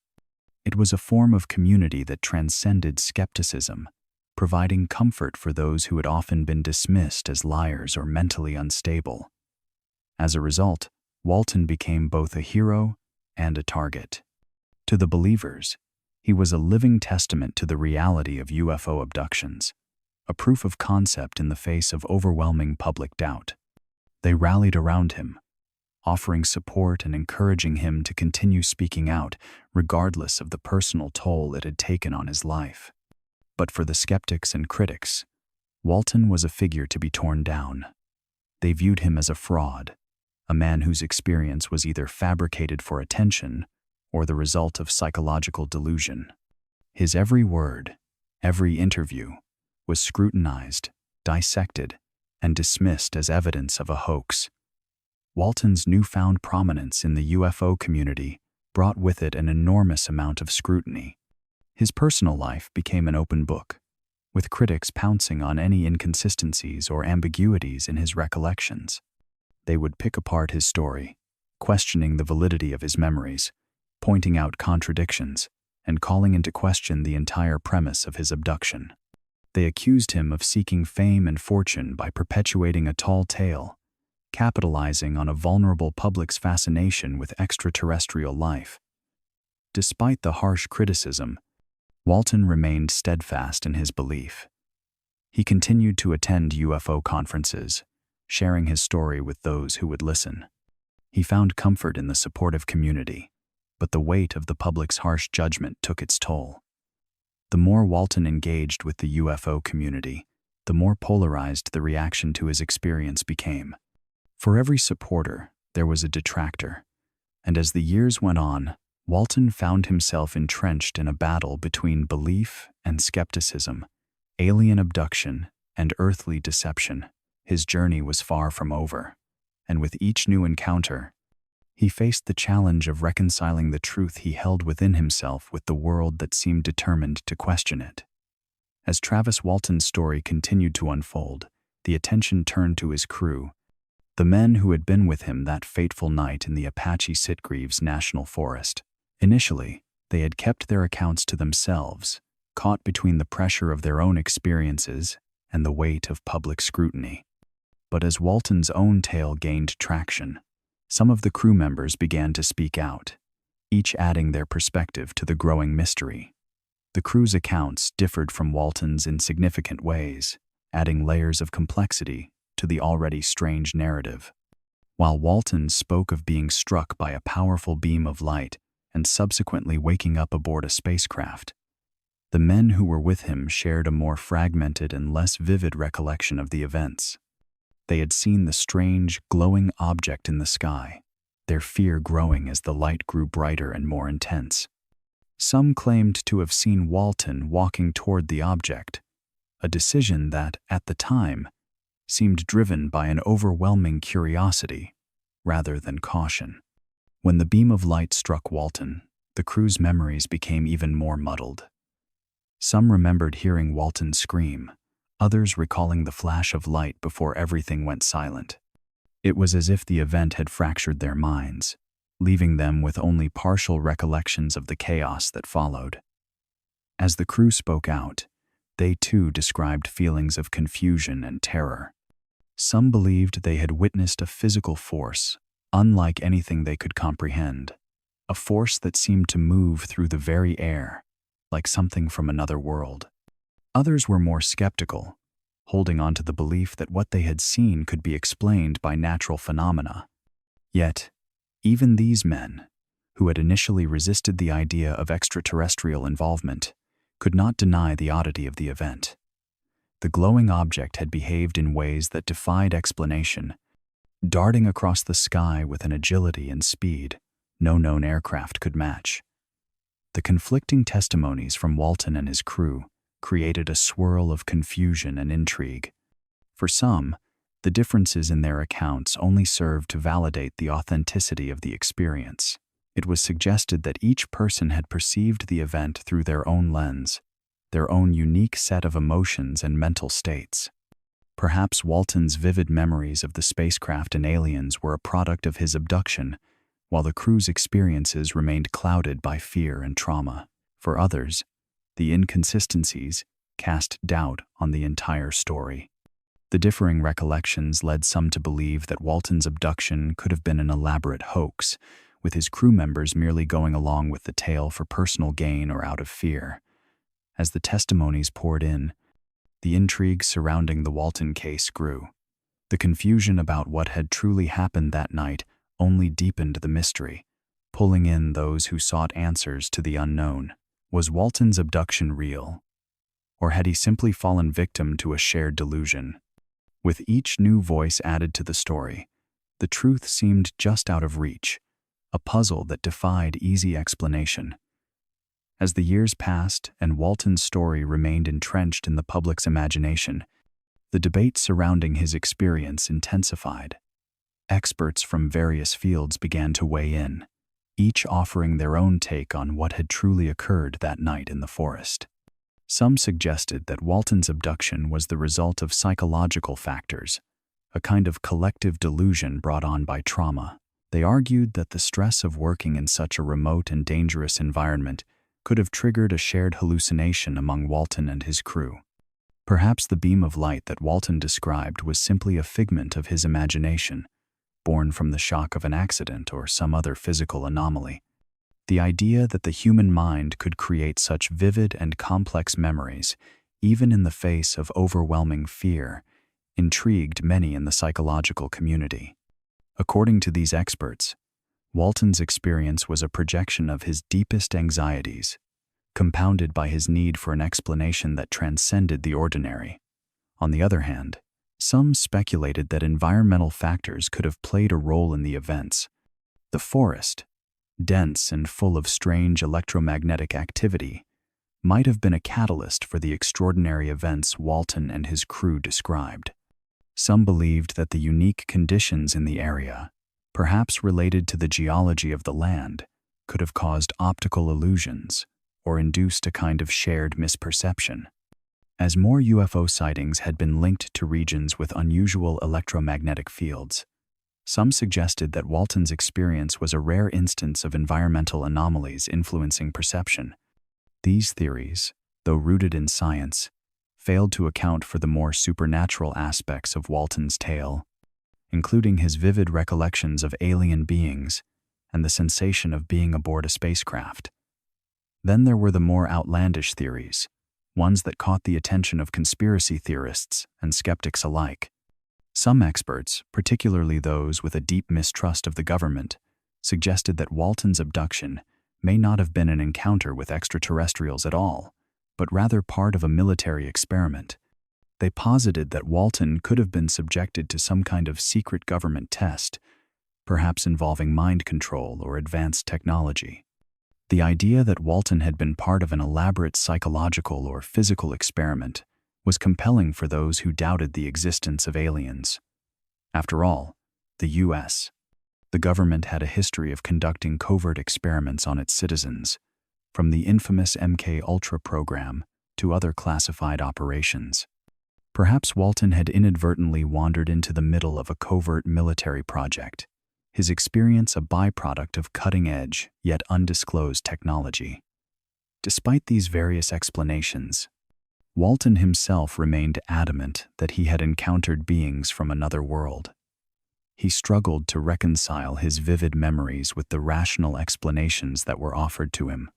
It was a form of community that transcended skepticism, providing comfort for those who had often been dismissed as liars or mentally unstable. As a result, Walton became both a hero and a target. To the believers, he was a living testament to the reality of UFO abductions, a proof of concept in the face of overwhelming public doubt. They rallied around him, offering support and encouraging him to continue speaking out, regardless of the personal toll it had taken on his life. But for the skeptics and critics, Walton was a figure to be torn down. They viewed him as a fraud, a man whose experience was either fabricated for attention or the result of psychological delusion. His every word, every interview, was scrutinized, dissected, and dismissed as evidence of a hoax. Walton's newfound prominence in the UFO community brought with it an enormous amount of scrutiny. His personal life became an open book, with critics pouncing on any inconsistencies or ambiguities in his recollections. They would pick apart his story, questioning the validity of his memories, pointing out contradictions, and calling into question the entire premise of his abduction. They accused him of seeking fame and fortune by perpetuating a tall tale, capitalizing on a vulnerable public's fascination with extraterrestrial life. Despite the harsh criticism, Walton remained steadfast in his belief. He continued to attend UFO conferences, sharing his story with those who would listen. He found comfort in the supportive community, but the weight of the public's harsh judgment took its toll. The more Walton engaged with the UFO community, the more polarized the reaction to his experience became. For every supporter, there was a detractor, and as the years went on, Walton found himself entrenched in a battle between belief and skepticism, alien abduction and earthly deception. His journey was far from over, and with each new encounter, he faced the challenge of reconciling the truth he held within himself with the world that seemed determined to question it. As Travis Walton's story continued to unfold, the attention turned to his crew, the men who had been with him that fateful night in the Apache-Sitgreaves National Forest. Initially, they had kept their accounts to themselves, caught between the pressure of their own experiences and the weight of public scrutiny. But as Walton's own tale gained traction, some of the crew members began to speak out, each adding their perspective to the growing mystery. The crew's accounts differed from Walton's in significant ways, adding layers of complexity to the already strange narrative. While Walton spoke of being struck by a powerful beam of light and subsequently waking up aboard a spacecraft, the men who were with him shared a more fragmented and less vivid recollection of the events. They had seen the strange, glowing object in the sky, their fear growing as the light grew brighter and more intense. Some claimed to have seen Walton walking toward the object, a decision that, at the time, seemed driven by an overwhelming curiosity rather than caution. When the beam of light struck Walton, the crew's memories became even more muddled. Some remembered hearing Walton scream, others recalling the flash of light before everything went silent. It was as if the event had fractured their minds, leaving them with only partial recollections of the chaos that followed. As the crew spoke out, they too described feelings of confusion and terror. Some believed they had witnessed a physical force, unlike anything they could comprehend, a force that seemed to move through the very air, like something from another world. Others were more skeptical, holding on to the belief that what they had seen could be explained by natural phenomena. Yet, even these men, who had initially resisted the idea of extraterrestrial involvement, could not deny the oddity of the event. The glowing object had behaved in ways that defied explanation, darting across the sky with an agility and speed no known aircraft could match. The conflicting testimonies from Walton and his crew created a swirl of confusion and intrigue. For some, the differences in their accounts only served to validate the authenticity of the experience. It was suggested that each person had perceived the event through their own lens, their own unique set of emotions and mental states. Perhaps Walton's vivid memories of the spacecraft and aliens were a product of his abduction, while the crew's experiences remained clouded by fear and trauma. For others, the inconsistencies cast doubt on the entire story. The differing recollections led some to believe that Walton's abduction could have been an elaborate hoax, with his crew members merely going along with the tale for personal gain or out of fear. As the testimonies poured in, the intrigue surrounding the Walton case grew. The confusion about what had truly happened that night only deepened the mystery, pulling in those who sought answers to the unknown. Was Walton's abduction real? Or had he simply fallen victim to a shared delusion? With each new voice added to the story, the truth seemed just out of reach, a puzzle that defied easy explanation. As the years passed and Walton's story remained entrenched in the public's imagination, the debate surrounding his experience intensified. Experts from various fields began to weigh in, each offering their own take on what had truly occurred that night in the forest. Some suggested that Walton's abduction was the result of psychological factors, a kind of collective delusion brought on by trauma. They argued that the stress of working in such a remote and dangerous environment could have triggered a shared hallucination among Walton and his crew. Perhaps the beam of light that Walton described was simply a figment of his imagination, born from the shock of an accident or some other physical anomaly. The idea that the human mind could create such vivid and complex memories, even in the face of overwhelming fear, intrigued many in the psychological community. According to these experts, Walton's experience was a projection of his deepest anxieties, compounded by his need for an explanation that transcended the ordinary. On the other hand, some speculated that environmental factors could have played a role in the events. The forest, dense and full of strange electromagnetic activity, might have been a catalyst for the extraordinary events Walton and his crew described. Some believed that the unique conditions in the area, perhaps related to the geology of the land, could have caused optical illusions or induced a kind of shared misperception. As more UFO sightings had been linked to regions with unusual electromagnetic fields, some suggested that Walton's experience was a rare instance of environmental anomalies influencing perception. These theories, though rooted in science, failed to account for the more supernatural aspects of Walton's tale, including his vivid recollections of alien beings and the sensation of being aboard a spacecraft. Then there were the more outlandish theories, ones that caught the attention of conspiracy theorists and skeptics alike. Some experts, particularly those with a deep mistrust of the government, suggested that Walton's abduction may not have been an encounter with extraterrestrials at all, but rather part of a military experiment. They posited that Walton could have been subjected to some kind of secret government test, perhaps involving mind control or advanced technology. The idea that Walton had been part of an elaborate psychological or physical experiment was compelling for those who doubted the existence of aliens. After all, the U.S., the government had a history of conducting covert experiments on its citizens, from the infamous MK-Ultra program to other classified operations. Perhaps Walton had inadvertently wandered into the middle of a covert military project, his experience a byproduct of cutting-edge yet undisclosed technology. Despite these various explanations, Walton himself remained adamant that he had encountered beings from another world. He struggled to reconcile his vivid memories with the rational explanations that were offered to him.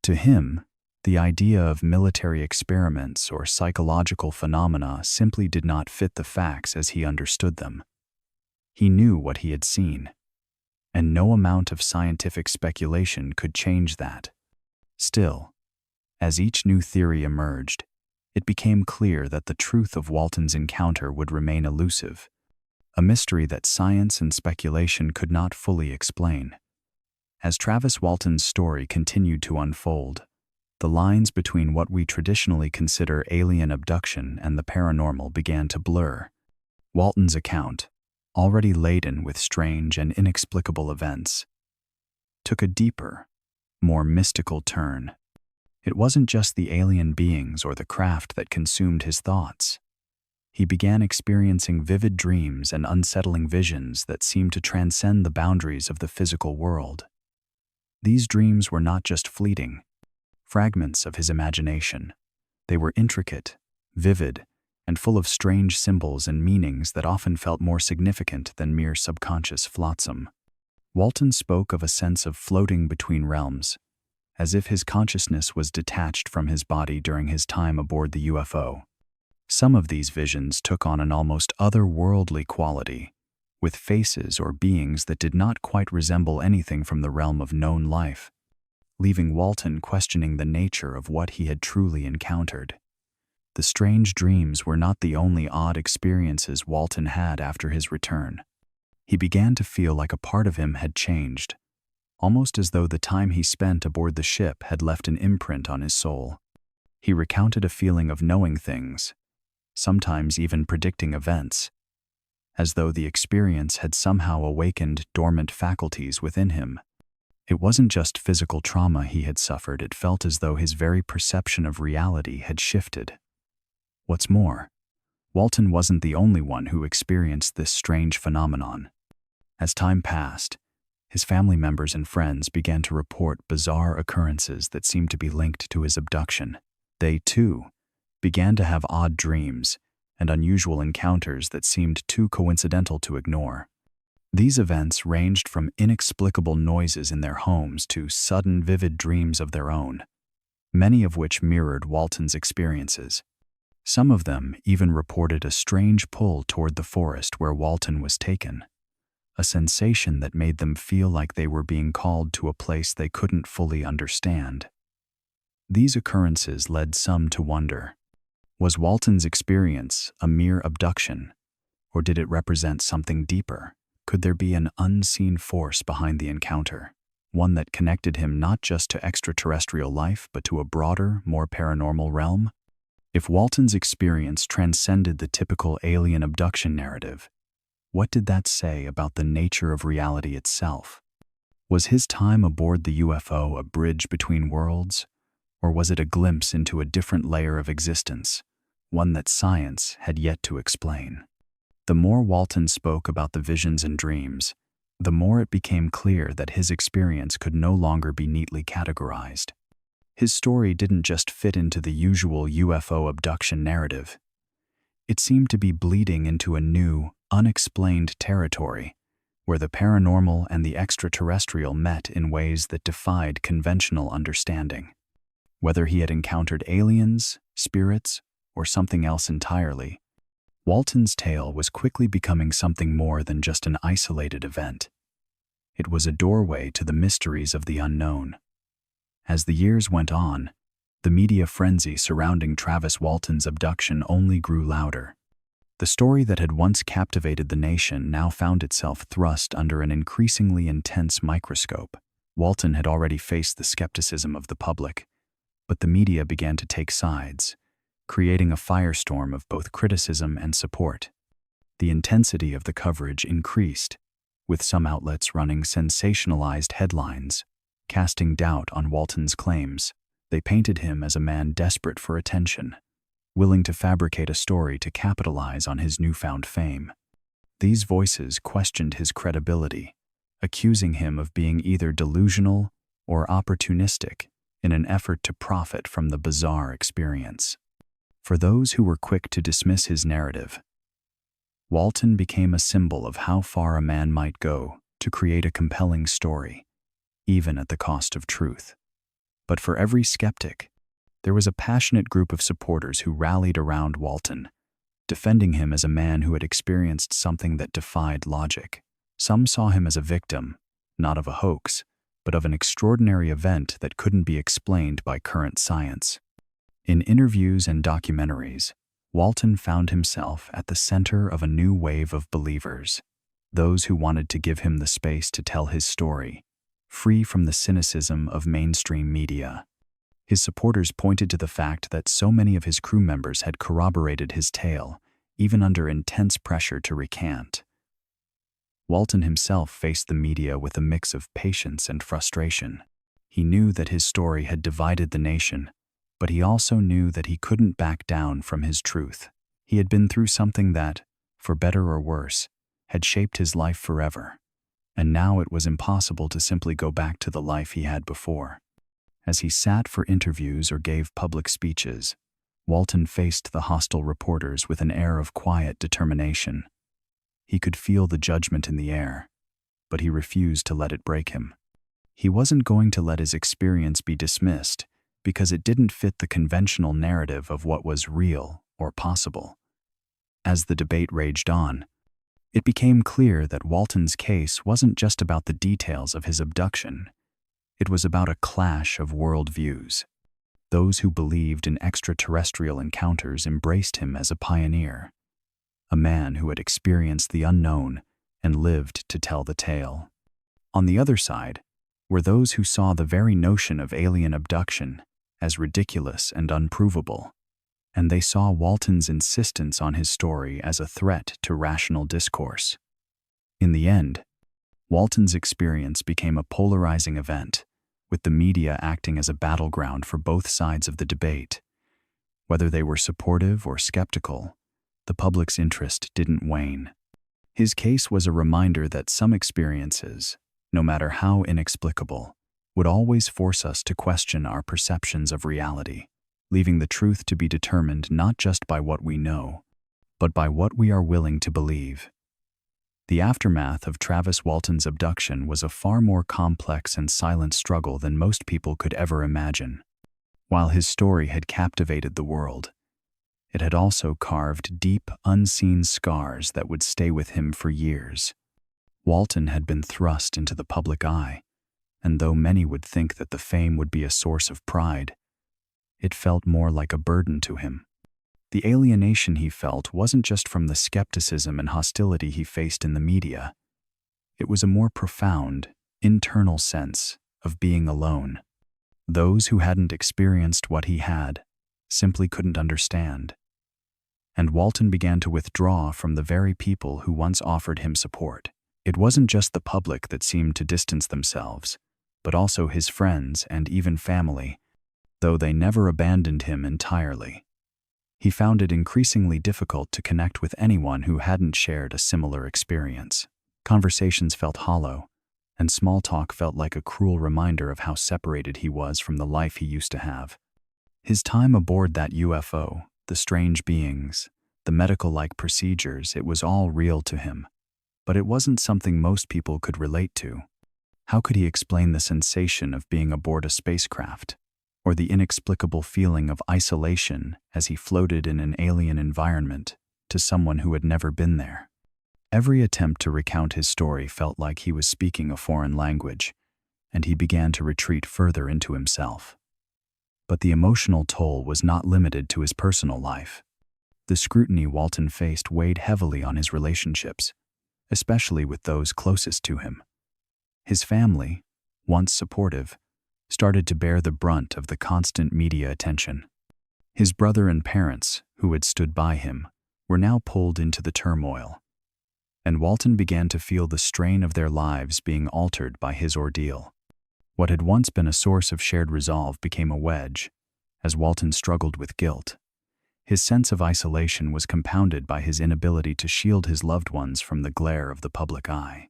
To him, the idea of military experiments or psychological phenomena simply did not fit the facts as he understood them. He knew what he had seen, and no amount of scientific speculation could change that. Still, as each new theory emerged, it became clear that the truth of Walton's encounter would remain elusive, a mystery that science and speculation could not fully explain. As Travis Walton's story continued to unfold, the lines between what we traditionally consider alien abduction and the paranormal began to blur. Walton's account, already laden with strange and inexplicable events, took a deeper, more mystical turn. It wasn't just the alien beings or the craft that consumed his thoughts. He began experiencing vivid dreams and unsettling visions that seemed to transcend the boundaries of the physical world. These dreams were not just fleeting fragments of his imagination. They were intricate, vivid, and full of strange symbols and meanings that often felt more significant than mere subconscious flotsam. Walton spoke of a sense of floating between realms, as if his consciousness was detached from his body during his time aboard the UFO. Some of these visions took on an almost otherworldly quality, with faces or beings that did not quite resemble anything from the realm of known life, leaving Walton questioning the nature of what he had truly encountered. The strange dreams were not the only odd experiences Walton had after his return. He began to feel like a part of him had changed, almost as though the time he spent aboard the ship had left an imprint on his soul. He recounted a feeling of knowing things, sometimes even predicting events, as though the experience had somehow awakened dormant faculties within him. It wasn't just physical trauma he had suffered, it felt as though his very perception of reality had shifted. What's more, Walton wasn't the only one who experienced this strange phenomenon. As time passed, his family members and friends began to report bizarre occurrences that seemed to be linked to his abduction. They, too, began to have odd dreams and unusual encounters that seemed too coincidental to ignore. These events ranged from inexplicable noises in their homes to sudden vivid dreams of their own, many of which mirrored Walton's experiences. Some of them even reported a strange pull toward the forest where Walton was taken, a sensation that made them feel like they were being called to a place they couldn't fully understand. These occurrences led some to wonder, was Walton's experience a mere abduction, or did it represent something deeper? Could there be an unseen force behind the encounter, one that connected him not just to extraterrestrial life but to a broader, more paranormal realm? If Walton's experience transcended the typical alien abduction narrative, what did that say about the nature of reality itself? Was his time aboard the UFO a bridge between worlds, or was it a glimpse into a different layer of existence, one that science had yet to explain? The more Walton spoke about the visions and dreams, the more it became clear that his experience could no longer be neatly categorized. His story didn't just fit into the usual UFO abduction narrative. It seemed to be bleeding into a new, unexplained territory, where the paranormal and the extraterrestrial met in ways that defied conventional understanding. Whether he had encountered aliens, spirits, or something else entirely, Walton's tale was quickly becoming something more than just an isolated event. It was a doorway to the mysteries of the unknown. As the years went on, the media frenzy surrounding Travis Walton's abduction only grew louder. The story that had once captivated the nation now found itself thrust under an increasingly intense microscope. Walton had already faced the skepticism of the public, but the media began to take sides, creating a firestorm of both criticism and support. The intensity of the coverage increased, with some outlets running sensationalized headlines, casting doubt on Walton's claims. They painted him as a man desperate for attention, willing to fabricate a story to capitalize on his newfound fame. These voices questioned his credibility, accusing him of being either delusional or opportunistic in an effort to profit from the bizarre experience. For those who were quick to dismiss his narrative, Walton became a symbol of how far a man might go to create a compelling story, even at the cost of truth. But for every skeptic, there was a passionate group of supporters who rallied around Walton, defending him as a man who had experienced something that defied logic. Some saw him as a victim, not of a hoax, but of an extraordinary event that couldn't be explained by current science. In interviews and documentaries, Walton found himself at the center of a new wave of believers, those who wanted to give him the space to tell his story, free from the cynicism of mainstream media. His supporters pointed to the fact that so many of his crew members had corroborated his tale, even under intense pressure to recant. Walton himself faced the media with a mix of patience and frustration. He knew that his story had divided the nation, but he also knew that he couldn't back down from his truth. He had been through something that, for better or worse, had shaped his life forever, and now it was impossible to simply go back to the life he had before. As he sat for interviews or gave public speeches, Walton faced the hostile reporters with an air of quiet determination. He could feel the judgment in the air, but he refused to let it break him. He wasn't going to let his experience be dismissed because it didn't fit the conventional narrative of what was real or possible. As the debate raged on, it became clear that Walton's case wasn't just about the details of his abduction. It was about a clash of worldviews. Those who believed in extraterrestrial encounters embraced him as a pioneer, a man who had experienced the unknown and lived to tell the tale. On the other side were those who saw the very notion of alien abduction as ridiculous and unprovable, and they saw Walton's insistence on his story as a threat to rational discourse. In the end, Walton's experience became a polarizing event, with the media acting as a battleground for both sides of the debate. Whether they were supportive or skeptical, the public's interest didn't wane. His case was a reminder that some experiences, no matter how inexplicable, would always force us to question our perceptions of reality, leaving the truth to be determined not just by what we know, but by what we are willing to believe. The aftermath of Travis Walton's abduction was a far more complex and silent struggle than most people could ever imagine. While his story had captivated the world, it had also carved deep, unseen scars that would stay with him for years. Walton had been thrust into the public eye, and though many would think that the fame would be a source of pride, it felt more like a burden to him. The alienation he felt wasn't just from the skepticism and hostility he faced in the media. It was a more profound, internal sense of being alone. Those who hadn't experienced what he had simply couldn't understand. And Walton began to withdraw from the very people who once offered him support. It wasn't just the public that seemed to distance themselves, but also his friends and even family, though they never abandoned him entirely. He found it increasingly difficult to connect with anyone who hadn't shared a similar experience. Conversations felt hollow, and small talk felt like a cruel reminder of how separated he was from the life he used to have. His time aboard that UFO, the strange beings, the medical-like procedures, it was all real to him. But it wasn't something most people could relate to. How could he explain the sensation of being aboard a spacecraft, or the inexplicable feeling of isolation as he floated in an alien environment to someone who had never been there? Every attempt to recount his story felt like he was speaking a foreign language, and he began to retreat further into himself. But the emotional toll was not limited to his personal life. The scrutiny Walton faced weighed heavily on his relationships, especially with those closest to him. His family, once supportive, started to bear the brunt of the constant media attention. His brother and parents, who had stood by him, were now pulled into the turmoil, and Walton began to feel the strain of their lives being altered by his ordeal. What had once been a source of shared resolve became a wedge, as Walton struggled with guilt. His sense of isolation was compounded by his inability to shield his loved ones from the glare of the public eye.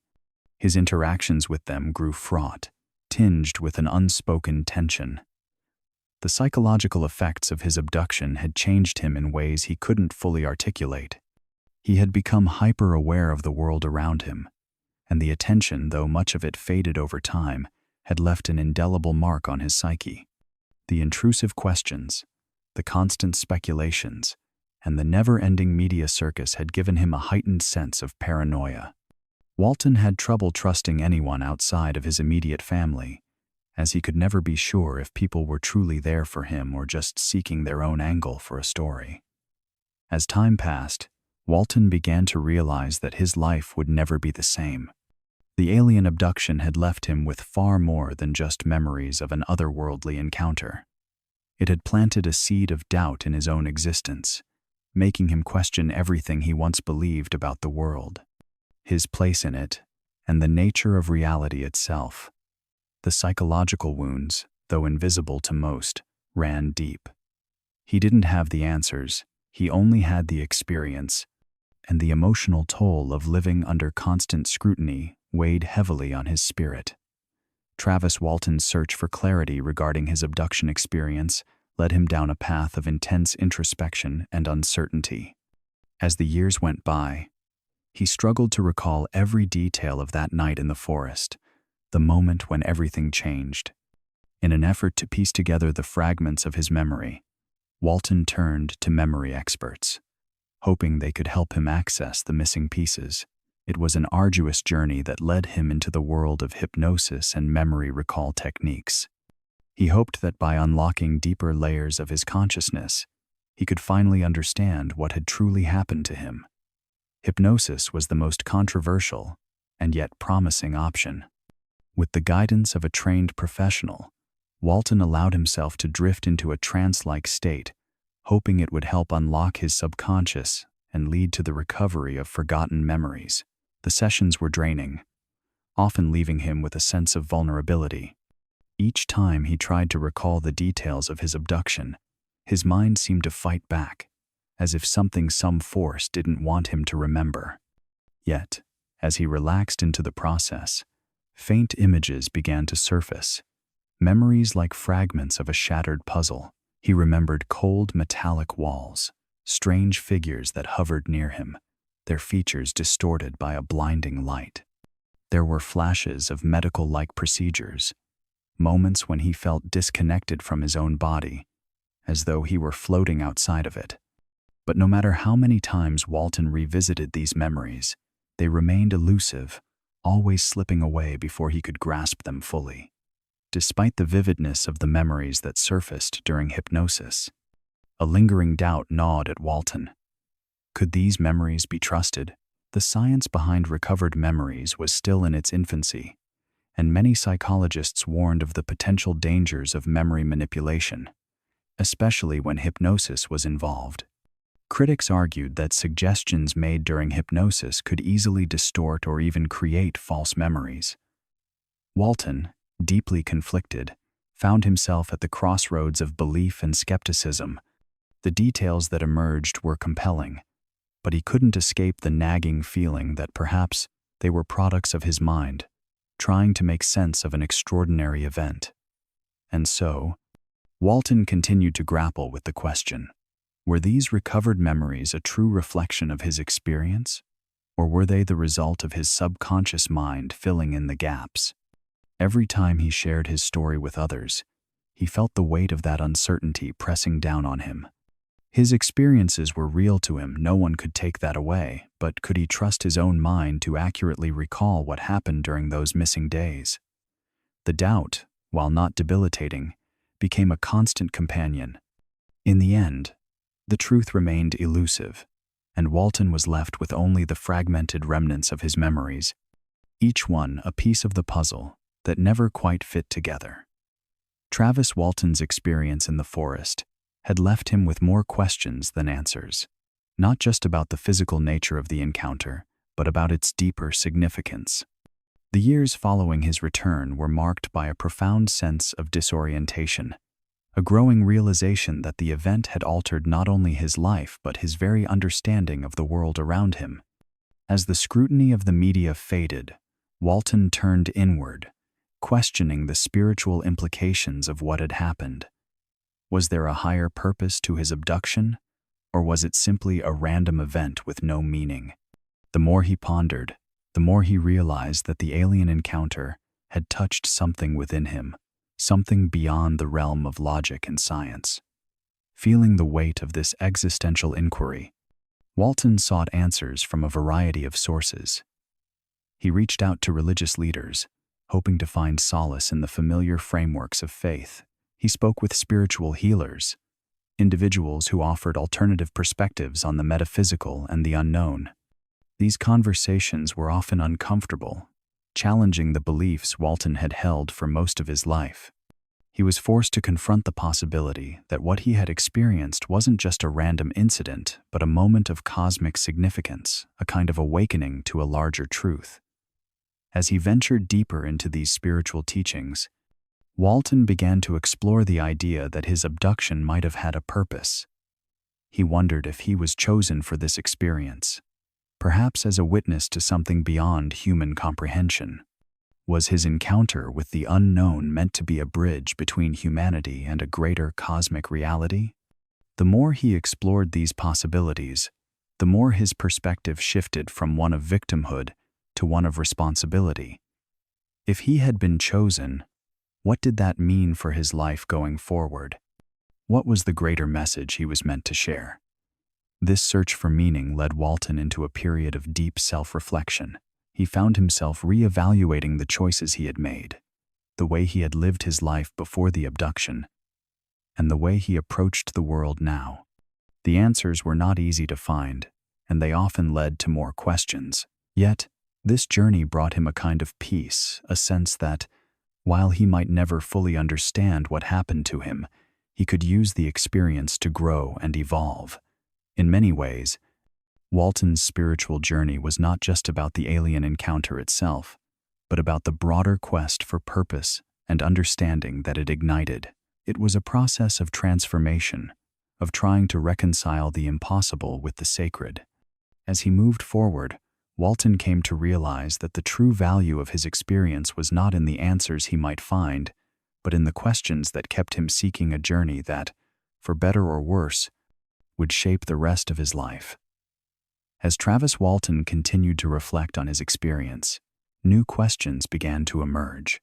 His interactions with them grew fraught, tinged with an unspoken tension. The psychological effects of his abduction had changed him in ways he couldn't fully articulate. He had become hyper-aware of the world around him, and the attention, though much of it faded over time, had left an indelible mark on his psyche. The intrusive questions, the constant speculations, and the never-ending media circus had given him a heightened sense of paranoia. Walton had trouble trusting anyone outside of his immediate family, as he could never be sure if people were truly there for him or just seeking their own angle for a story. As time passed, Walton began to realize that his life would never be the same. The alien abduction had left him with far more than just memories of an otherworldly encounter. It had planted a seed of doubt in his own existence, making him question everything he once believed about the world, his place in it, and the nature of reality itself. The psychological wounds, though invisible to most, ran deep. He didn't have the answers, he only had the experience, and the emotional toll of living under constant scrutiny weighed heavily on his spirit. Travis Walton's search for clarity regarding his abduction experience led him down a path of intense introspection and uncertainty. As the years went by, he struggled to recall every detail of that night in the forest, the moment when everything changed. In an effort to piece together the fragments of his memory, Walton turned to memory experts, hoping they could help him access the missing pieces. It was an arduous journey that led him into the world of hypnosis and memory recall techniques. He hoped that by unlocking deeper layers of his consciousness, he could finally understand what had truly happened to him. Hypnosis was the most controversial and yet promising option. With the guidance of a trained professional, Walton allowed himself to drift into a trance-like state, hoping it would help unlock his subconscious and lead to the recovery of forgotten memories. The sessions were draining, often leaving him with a sense of vulnerability. Each time he tried to recall the details of his abduction, his mind seemed to fight back, as if some force didn't want him to remember. Yet, as he relaxed into the process, faint images began to surface, memories like fragments of a shattered puzzle. He remembered cold metallic walls, strange figures that hovered near him, their features distorted by a blinding light. There were flashes of medical-like procedures, moments when he felt disconnected from his own body, as though he were floating outside of it. But no matter how many times Walton revisited these memories, they remained elusive, always slipping away before he could grasp them fully. Despite the vividness of the memories that surfaced during hypnosis, a lingering doubt gnawed at Walton. Could these memories be trusted? The science behind recovered memories was still in its infancy, and many psychologists warned of the potential dangers of memory manipulation, especially when hypnosis was involved. Critics argued that suggestions made during hypnosis could easily distort or even create false memories. Walton, deeply conflicted, found himself at the crossroads of belief and skepticism. The details that emerged were compelling, but he couldn't escape the nagging feeling that perhaps they were products of his mind, trying to make sense of an extraordinary event. And so, Walton continued to grapple with the question, were these recovered memories a true reflection of his experience, or were they the result of his subconscious mind filling in the gaps? Every time he shared his story with others, he felt the weight of that uncertainty pressing down on him. His experiences were real to him, no one could take that away, but could he trust his own mind to accurately recall what happened during those missing days? The doubt, while not debilitating, became a constant companion. In the end, the truth remained elusive, and Walton was left with only the fragmented remnants of his memories, each one a piece of the puzzle that never quite fit together. Travis Walton's experience in the forest had left him with more questions than answers, not just about the physical nature of the encounter, but about its deeper significance. The years following his return were marked by a profound sense of disorientation, a growing realization that the event had altered not only his life but his very understanding of the world around him. As the scrutiny of the media faded, Walton turned inward, questioning the spiritual implications of what had happened. Was there a higher purpose to his abduction, or was it simply a random event with no meaning? The more he pondered, the more he realized that the alien encounter had touched something within him, something beyond the realm of logic and science. Feeling the weight of this existential inquiry, Walton sought answers from a variety of sources. He reached out to religious leaders, hoping to find solace in the familiar frameworks of faith. He spoke with spiritual healers, individuals who offered alternative perspectives on the metaphysical and the unknown. These conversations were often uncomfortable, challenging the beliefs Walton had held for most of his life. He was forced to confront the possibility that what he had experienced wasn't just a random incident, but a moment of cosmic significance, a kind of awakening to a larger truth. As he ventured deeper into these spiritual teachings, Walton began to explore the idea that his abduction might have had a purpose. He wondered if he was chosen for this experience, perhaps as a witness to something beyond human comprehension. Was his encounter with the unknown meant to be a bridge between humanity and a greater cosmic reality? The more he explored these possibilities, the more his perspective shifted from one of victimhood to one of responsibility. If he had been chosen, what did that mean for his life going forward? What was the greater message he was meant to share? This search for meaning led Walton into a period of deep self-reflection. He found himself re-evaluating the choices he had made, the way he had lived his life before the abduction, and the way he approached the world now. The answers were not easy to find, and they often led to more questions. Yet, this journey brought him a kind of peace, a sense that, while he might never fully understand what happened to him, he could use the experience to grow and evolve. In many ways, Walton's spiritual journey was not just about the alien encounter itself, but about the broader quest for purpose and understanding that it ignited. It was a process of transformation, of trying to reconcile the impossible with the sacred. As he moved forward, Walton came to realize that the true value of his experience was not in the answers he might find, but in the questions that kept him seeking a journey that, for better or worse, would shape the rest of his life. As Travis Walton continued to reflect on his experience, new questions began to emerge.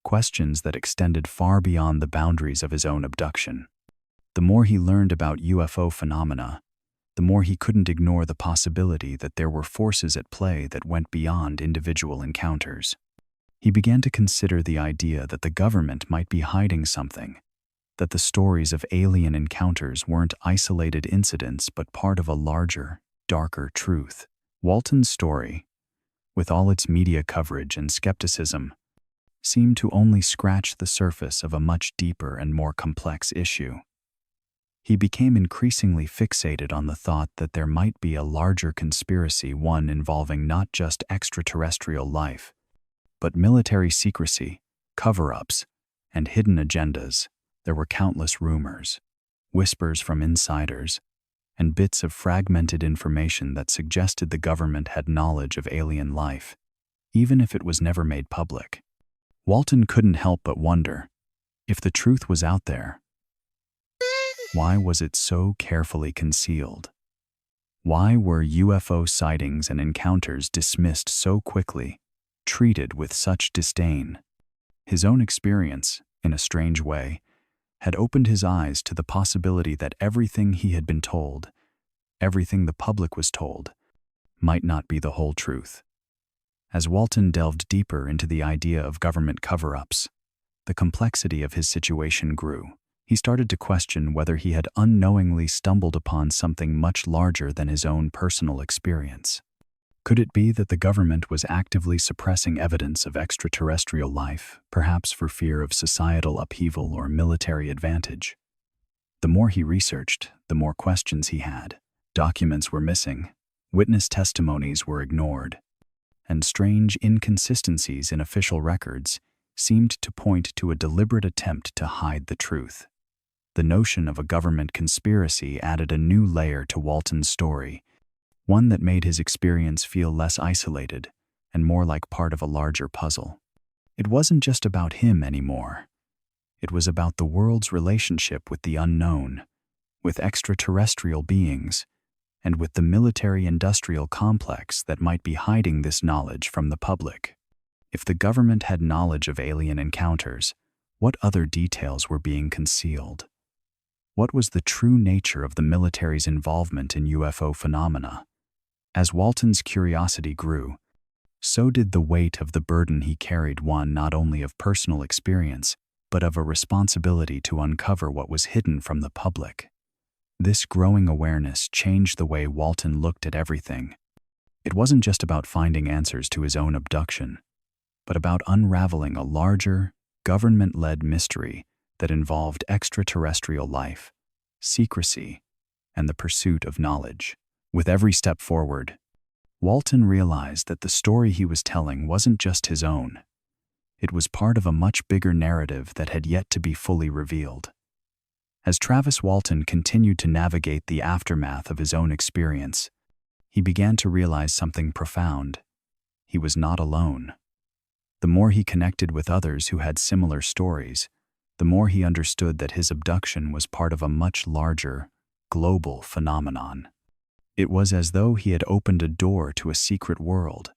Questions that extended far beyond the boundaries of his own abduction. The more he learned about UFO phenomena, the more he couldn't ignore the possibility that there were forces at play that went beyond individual encounters. He began to consider the idea that the government might be hiding something, that the stories of alien encounters weren't isolated incidents but part of a larger, darker truth. Walton's story, with all its media coverage and skepticism, seemed to only scratch the surface of a much deeper and more complex issue. He became increasingly fixated on the thought that there might be a larger conspiracy, one involving not just extraterrestrial life, but military secrecy, cover-ups, and hidden agendas. There were countless rumors, whispers from insiders, and bits of fragmented information that suggested the government had knowledge of alien life. even if it was never made public. Walton couldn't help but wonder, if the truth was out there, why was it so carefully concealed? Why were UFO sightings and encounters dismissed so quickly, treated with such disdain? His own experience, in a strange way, had opened his eyes to the possibility that everything he had been told, everything the public was told, might not be the whole truth. As Walton delved deeper into the idea of government cover-ups, the complexity of his situation grew. He started to question whether he had unknowingly stumbled upon something much larger than his own personal experience. Could it be that the government was actively suppressing evidence of extraterrestrial life, perhaps for fear of societal upheaval or military advantage? The more he researched, the more questions he had. Documents were missing, witness testimonies were ignored, and strange inconsistencies in official records seemed to point to a deliberate attempt to hide the truth. The notion of a government conspiracy added a new layer to Walton's story, one that made his experience feel less isolated and more like part of a larger puzzle. It wasn't just about him anymore. It was about the world's relationship with the unknown, with extraterrestrial beings, and with the military-industrial complex that might be hiding this knowledge from the public. If the government had knowledge of alien encounters, what other details were being concealed? What was the true nature of the military's involvement in UFO phenomena? As Walton's curiosity grew, so did the weight of the burden he carried, one not only of personal experience, but of a responsibility to uncover what was hidden from the public. This growing awareness changed the way Walton looked at everything. It wasn't just about finding answers to his own abduction, but about unraveling a larger, government-led mystery that involved extraterrestrial life, secrecy, and the pursuit of knowledge. With every step forward, Walton realized that the story he was telling wasn't just his own. It was part of a much bigger narrative that had yet to be fully revealed. As Travis Walton continued to navigate the aftermath of his own experience, he began to realize something profound. He was not alone. The more he connected with others who had similar stories, the more he understood that his abduction was part of a much larger, global phenomenon. It was as though he had opened a door to a secret world,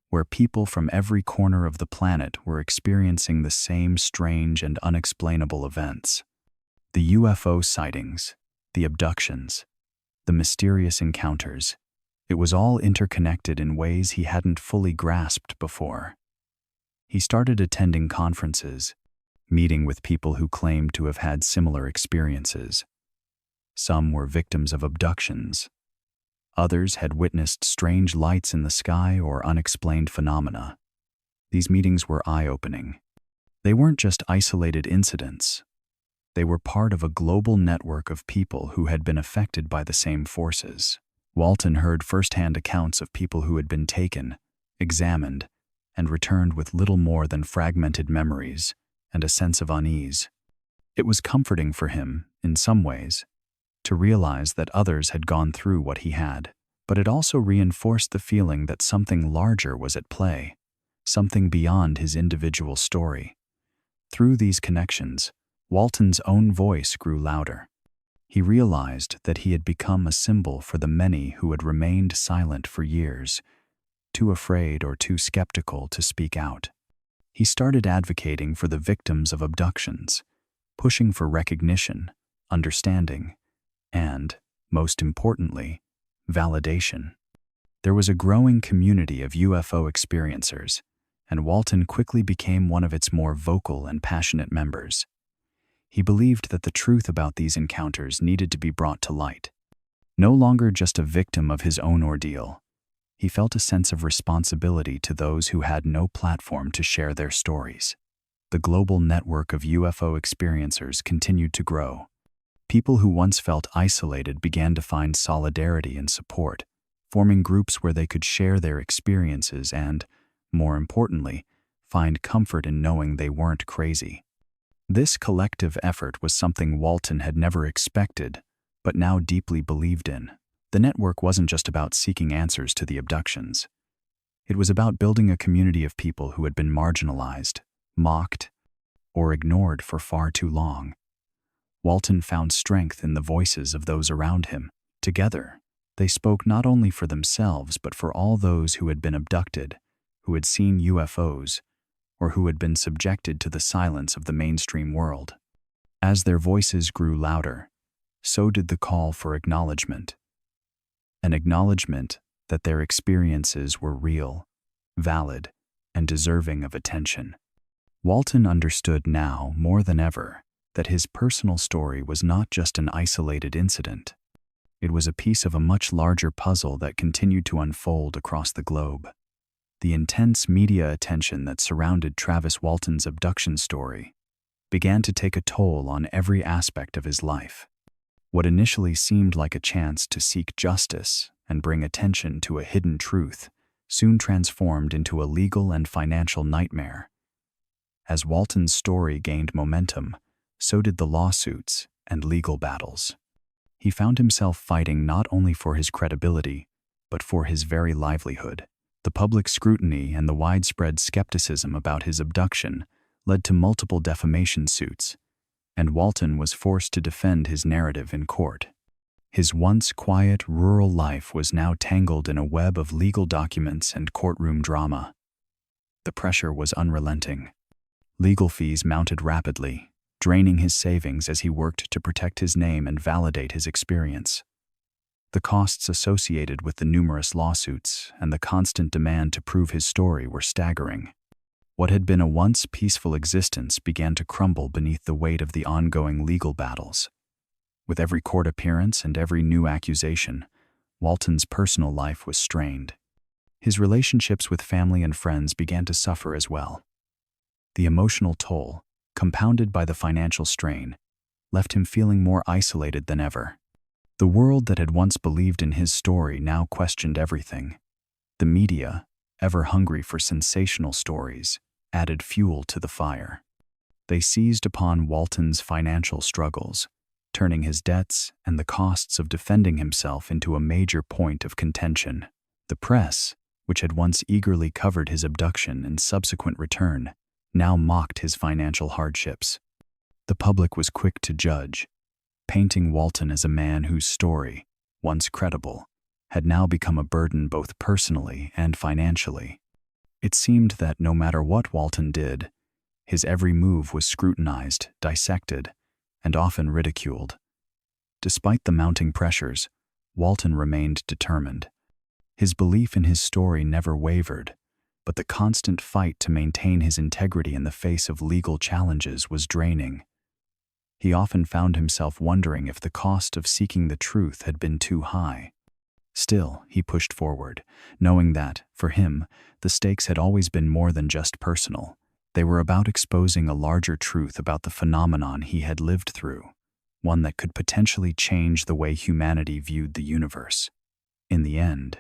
where people from every corner of the planet were experiencing the same strange and unexplainable events. The UFO sightings, the abductions, the mysterious encounters, it was all interconnected in ways he hadn't fully grasped before. He started attending conferences, meeting with people who claimed to have had similar experiences. Some were victims of abductions. Others had witnessed strange lights in the sky or unexplained phenomena. These meetings were eye-opening. They weren't just isolated incidents. They were part of a global network of people who had been affected by the same forces. Walton heard firsthand accounts of people who had been taken, examined, and returned with little more than fragmented memories and a sense of unease. It was comforting for him, in some ways, to realize that others had gone through what he had, but it also reinforced the feeling that something larger was at play, something beyond his individual story. Through these connections, Walton's own voice grew louder. He realized that he had become a symbol for the many who had remained silent for years, too afraid or too skeptical to speak out. He started advocating for the victims of abductions, pushing for recognition, understanding, and, most importantly, validation. There was a growing community of UFO experiencers, and Walton quickly became one of its more vocal and passionate members. He believed that the truth about these encounters needed to be brought to light. No longer just a victim of his own ordeal, he felt a sense of responsibility to those who had no platform to share their stories. The global network of UFO experiencers continued to grow. People who once felt isolated began to find solidarity and support, forming groups where they could share their experiences and, more importantly, find comfort in knowing they weren't crazy. This collective effort was something Walton had never expected, but now deeply believed in. The network wasn't just about seeking answers to the abductions. It was about building a community of people who had been marginalized, mocked, or ignored for far too long. Walton found strength in the voices of those around him. Together, they spoke not only for themselves but for all those who had been abducted, who had seen UFOs, or who had been subjected to the silence of the mainstream world. As their voices grew louder, so did the call for acknowledgement. An acknowledgement that their experiences were real, valid, and deserving of attention. Walton understood now, more than ever, that his personal story was not just an isolated incident. It was a piece of a much larger puzzle that continued to unfold across the globe. The intense media attention that surrounded Travis Walton's abduction story began to take a toll on every aspect of his life. What initially seemed like a chance to seek justice and bring attention to a hidden truth soon transformed into a legal and financial nightmare. As Walton's story gained momentum, so did the lawsuits and legal battles. He found himself fighting not only for his credibility, but for his very livelihood. The public scrutiny and the widespread skepticism about his abduction led to multiple defamation suits, and Walton was forced to defend his narrative in court. His once quiet, rural life was now tangled in a web of legal documents and courtroom drama. The pressure was unrelenting. Legal fees mounted rapidly, draining his savings as he worked to protect his name and validate his experience. The costs associated with the numerous lawsuits and the constant demand to prove his story were staggering. What had been a once peaceful existence began to crumble beneath the weight of the ongoing legal battles. With every court appearance and every new accusation, Walton's personal life was strained. His relationships with family and friends began to suffer as well. The emotional toll, compounded by the financial strain, left him feeling more isolated than ever. The world that had once believed in his story now questioned everything. The media, ever hungry for sensational stories, added fuel to the fire. They seized upon Walton's financial struggles, turning his debts and the costs of defending himself into a major point of contention. The press, which had once eagerly covered his abduction and subsequent return, now mocked his financial hardships. The public was quick to judge, painting Walton as a man whose story, once credible, had now become a burden both personally and financially. It seemed that no matter what Walton did, his every move was scrutinized, dissected, and often ridiculed. Despite the mounting pressures, Walton remained determined. His belief in his story never wavered, but the constant fight to maintain his integrity in the face of legal challenges was draining. He often found himself wondering if the cost of seeking the truth had been too high. Still, he pushed forward, knowing that, for him, the stakes had always been more than just personal. They were about exposing a larger truth about the phenomenon he had lived through, one that could potentially change the way humanity viewed the universe. In the end,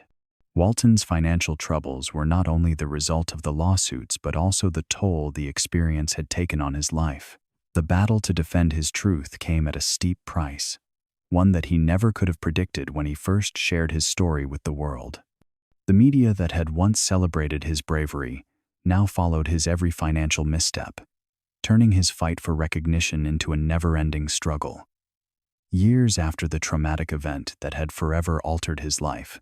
Walton's financial troubles were not only the result of the lawsuits but also the toll the experience had taken on his life. The battle to defend his truth came at a steep price, one that he never could have predicted when he first shared his story with the world. The media that had once celebrated his bravery now followed his every financial misstep, turning his fight for recognition into a never-ending struggle. Years after the traumatic event that had forever altered his life,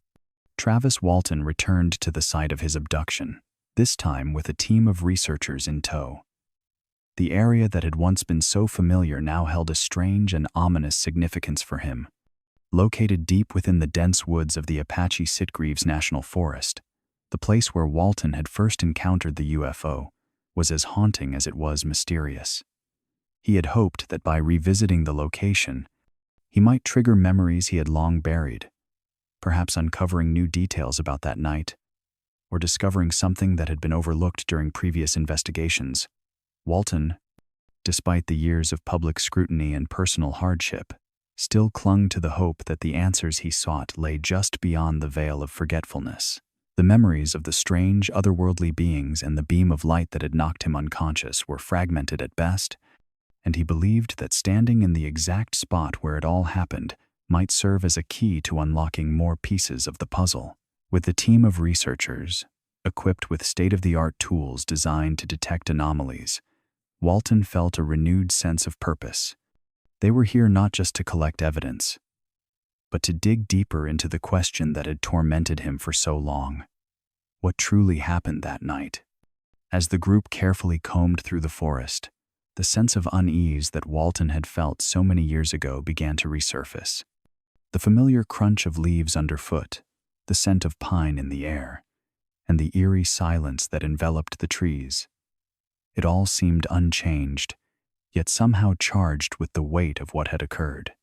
Travis Walton returned to the site of his abduction, this time with a team of researchers in tow. The area that had once been so familiar now held a strange and ominous significance for him. Located deep within the dense woods of the Apache-Sitgreaves National Forest, the place where Walton had first encountered the UFO was as haunting as it was mysterious. He had hoped that by revisiting the location, he might trigger memories he had long buried, perhaps uncovering new details about that night, or discovering something that had been overlooked during previous investigations. Walton, despite the years of public scrutiny and personal hardship, still clung to the hope that the answers he sought lay just beyond the veil of forgetfulness. The memories of the strange, otherworldly beings and the beam of light that had knocked him unconscious were fragmented at best, and he believed that standing in the exact spot where it all happened might serve as a key to unlocking more pieces of the puzzle. With the team of researchers, Equipped with state-of-the-art tools designed to detect anomalies, Walton felt a renewed sense of purpose. They were here not just to collect evidence, but to dig deeper into the question that had tormented him for so long. What truly happened that night? As the group carefully combed through the forest, the sense of unease that Walton had felt so many years ago began to resurface. The familiar crunch of leaves underfoot, the scent of pine in the air, and the eerie silence that enveloped the trees. It all seemed unchanged, yet somehow charged with the weight of what had occurred.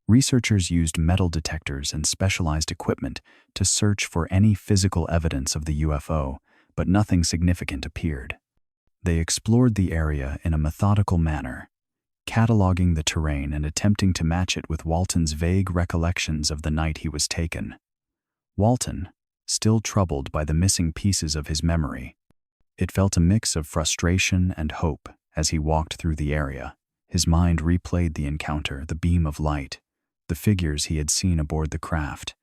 Researchers used metal detectors and specialized equipment to search for any physical evidence of the UFO, but nothing significant appeared. They explored the area in a methodical manner, cataloging the terrain and attempting to match it with Walton's vague recollections of the night he was taken. Walton, still troubled by the missing pieces of his memory, it felt a mix of frustration and hope as he walked through the area. His mind replayed the encounter, the beam of light, the figures he had seen aboard the craft,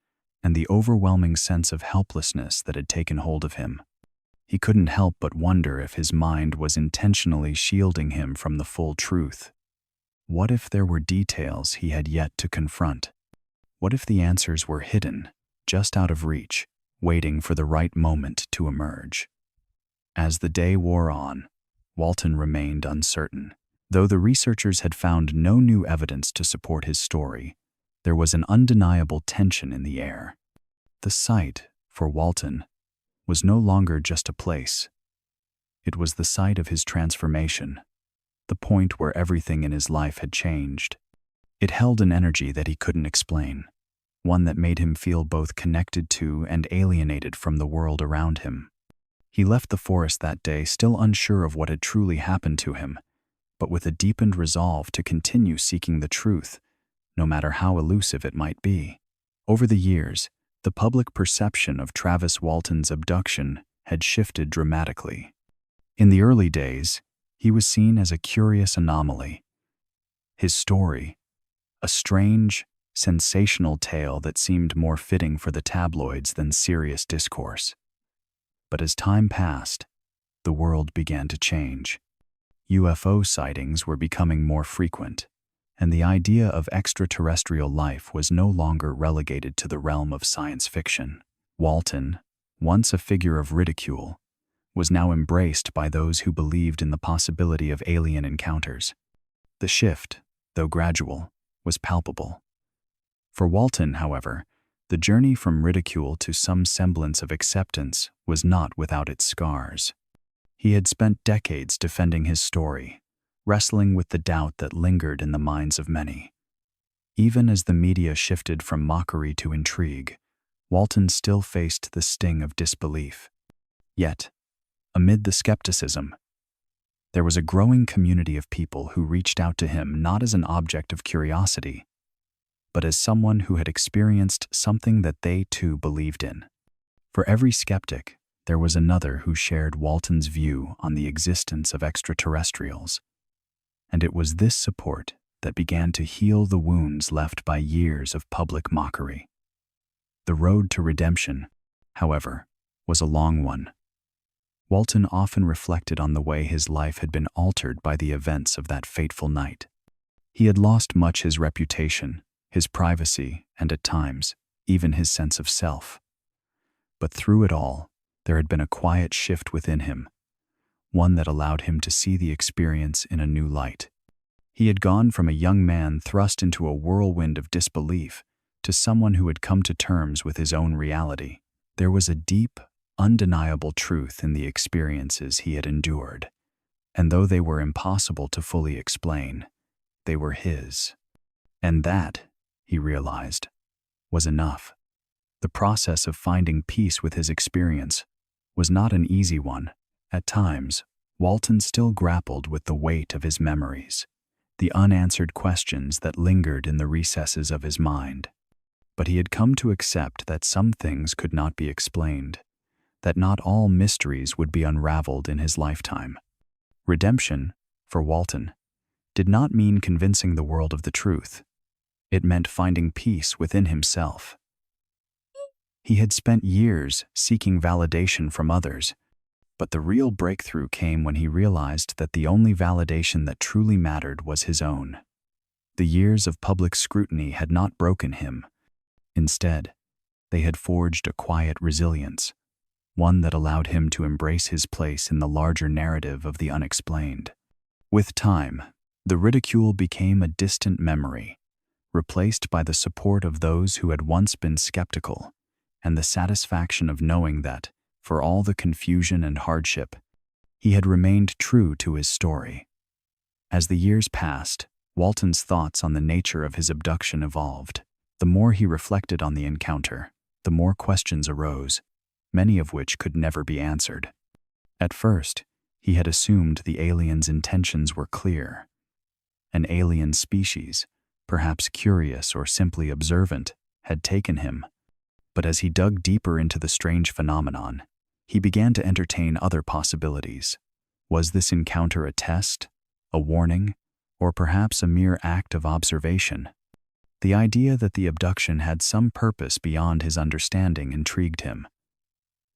and the overwhelming sense of helplessness that had taken hold of him. He couldn't help but wonder if his mind was intentionally shielding him from the full truth. What if there were details he had yet to confront? What if the answers were hidden, just out of reach, waiting for the right moment to emerge? As the day wore on, Walton remained uncertain. Though the researchers had found no new evidence to support his story, there was an undeniable tension in the air. The site, for Walton, was no longer just a place. It was the site of his transformation, the point where everything in his life had changed. It held an energy that he couldn't explain, one that made him feel both connected to and alienated from the world around him. He left the forest that day still unsure of what had truly happened to him, but with a deepened resolve to continue seeking the truth, no matter how elusive it might be. Over the years, the public perception of Travis Walton's abduction had shifted dramatically. In the early days, he was seen as a curious anomaly. His story, a strange, sensational tale that seemed more fitting for the tabloids than serious discourse. But as time passed, the world began to change. UFO sightings were becoming more frequent, and the idea of extraterrestrial life was no longer relegated to the realm of science fiction. Walton, once a figure of ridicule, was now embraced by those who believed in the possibility of alien encounters. The shift, though gradual, was palpable. For Walton, however, the journey from ridicule to some semblance of acceptance was not without its scars. He had spent decades defending his story, wrestling with the doubt that lingered in the minds of many. Even as the media shifted from mockery to intrigue, Walton still faced the sting of disbelief. Yet, amid the skepticism, there was a growing community of people who reached out to him not as an object of curiosity, but as someone who had experienced something that they too believed in. For every skeptic, there was another who shared Walton's view on the existence of extraterrestrials. And it was this support that began to heal the wounds left by years of public mockery. The road to redemption, however, was a long one. Walton often reflected on the way his life had been altered by the events of that fateful night. He had lost much his reputation, his privacy, and at times, even his sense of self. But through it all, there had been a quiet shift within him, one that allowed him to see the experience in a new light. He had gone from a young man thrust into a whirlwind of disbelief to someone who had come to terms with his own reality. There was a deep, undeniable truth in the experiences he had endured, and though they were impossible to fully explain, they were his. And that, he realized, was enough. The process of finding peace with his experience was not an easy one. At times, Walton still grappled with the weight of his memories, the unanswered questions that lingered in the recesses of his mind. But he had come to accept that some things could not be explained, that not all mysteries would be unraveled in his lifetime. Redemption, for Walton, did not mean convincing the world of the truth. It meant finding peace within himself. He had spent years seeking validation from others, but the real breakthrough came when he realized that the only validation that truly mattered was his own. The years of public scrutiny had not broken him. Instead, they had forged a quiet resilience, one that allowed him to embrace his place in the larger narrative of the unexplained. With time, the ridicule became a distant memory, replaced by the support of those who had once been skeptical, and the satisfaction of knowing that, for all the confusion and hardship, he had remained true to his story. As the years passed, Walton's thoughts on the nature of his abduction evolved. The more he reflected on the encounter, the more questions arose, many of which could never be answered. At first, he had assumed the alien's intentions were clear. An alien species, perhaps curious or simply observant, had taken him. But as he dug deeper into the strange phenomenon, he began to entertain other possibilities. Was this encounter a test, a warning, or perhaps a mere act of observation? The idea that the abduction had some purpose beyond his understanding intrigued him.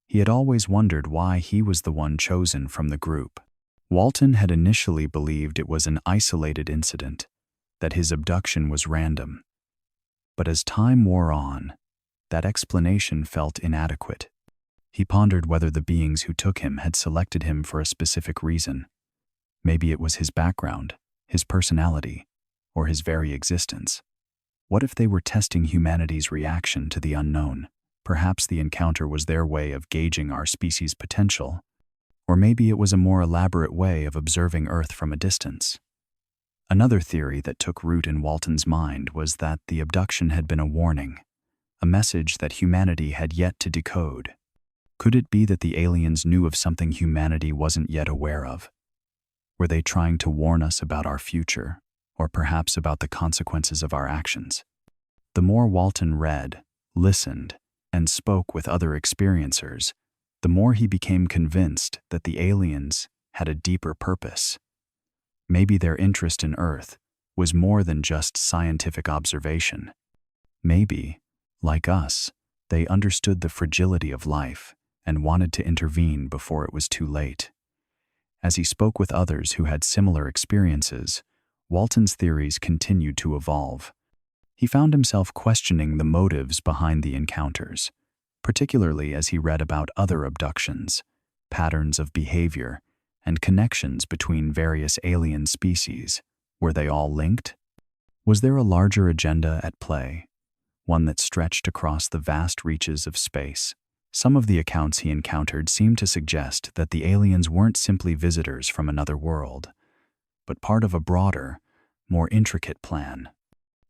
He had always wondered why he was the one chosen from the group. Walton had initially believed it was an isolated incident, that his abduction was random. But as time wore on, that explanation felt inadequate. He pondered whether the beings who took him had selected him for a specific reason. Maybe it was his background, his personality, or his very existence. What if they were testing humanity's reaction to the unknown? Perhaps the encounter was their way of gauging our species' potential, or maybe it was a more elaborate way of observing Earth from a distance. Another theory that took root in Walton's mind was that the abduction had been a warning, a message that humanity had yet to decode. Could it be that the aliens knew of something humanity wasn't yet aware of? Were they trying to warn us about our future, or perhaps about the consequences of our actions? The more Walton read, listened, and spoke with other experiencers, the more he became convinced that the aliens had a deeper purpose. Maybe their interest in Earth was more than just scientific observation. Maybe, like us, they understood the fragility of life and wanted to intervene before it was too late. As he spoke with others who had similar experiences, Walton's theories continued to evolve. He found himself questioning the motives behind the encounters, particularly as he read about other abductions, patterns of behavior, and connections between various alien species. Were they all linked? Was there a larger agenda at play, one that stretched across the vast reaches of space? Some of the accounts he encountered seemed to suggest that the aliens weren't simply visitors from another world, but part of a broader, more intricate plan.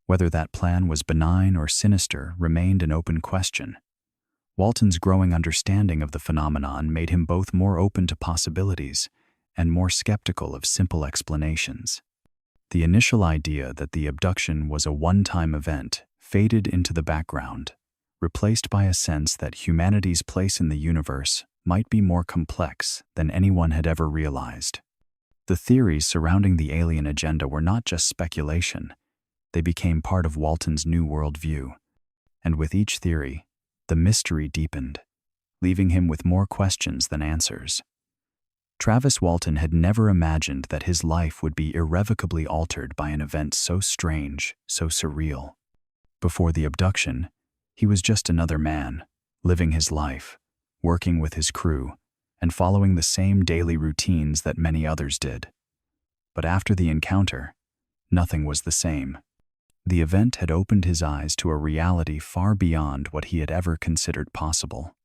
Whether that plan was benign or sinister remained an open question. Walton's growing understanding of the phenomenon made him both more open to possibilities and more skeptical of simple explanations. The initial idea that the abduction was a one-time event faded into the background, replaced by a sense that humanity's place in the universe might be more complex than anyone had ever realized. The theories surrounding the alien agenda were not just speculation. They became part of Walton's new worldview. And with each theory, the mystery deepened, leaving him with more questions than answers. Travis Walton had never imagined that his life would be irrevocably altered by an event so strange, so surreal. Before the abduction, he was just another man, living his life, working with his crew, and following the same daily routines that many others did. But after the encounter, nothing was the same. The event had opened his eyes to a reality far beyond what he had ever considered possible.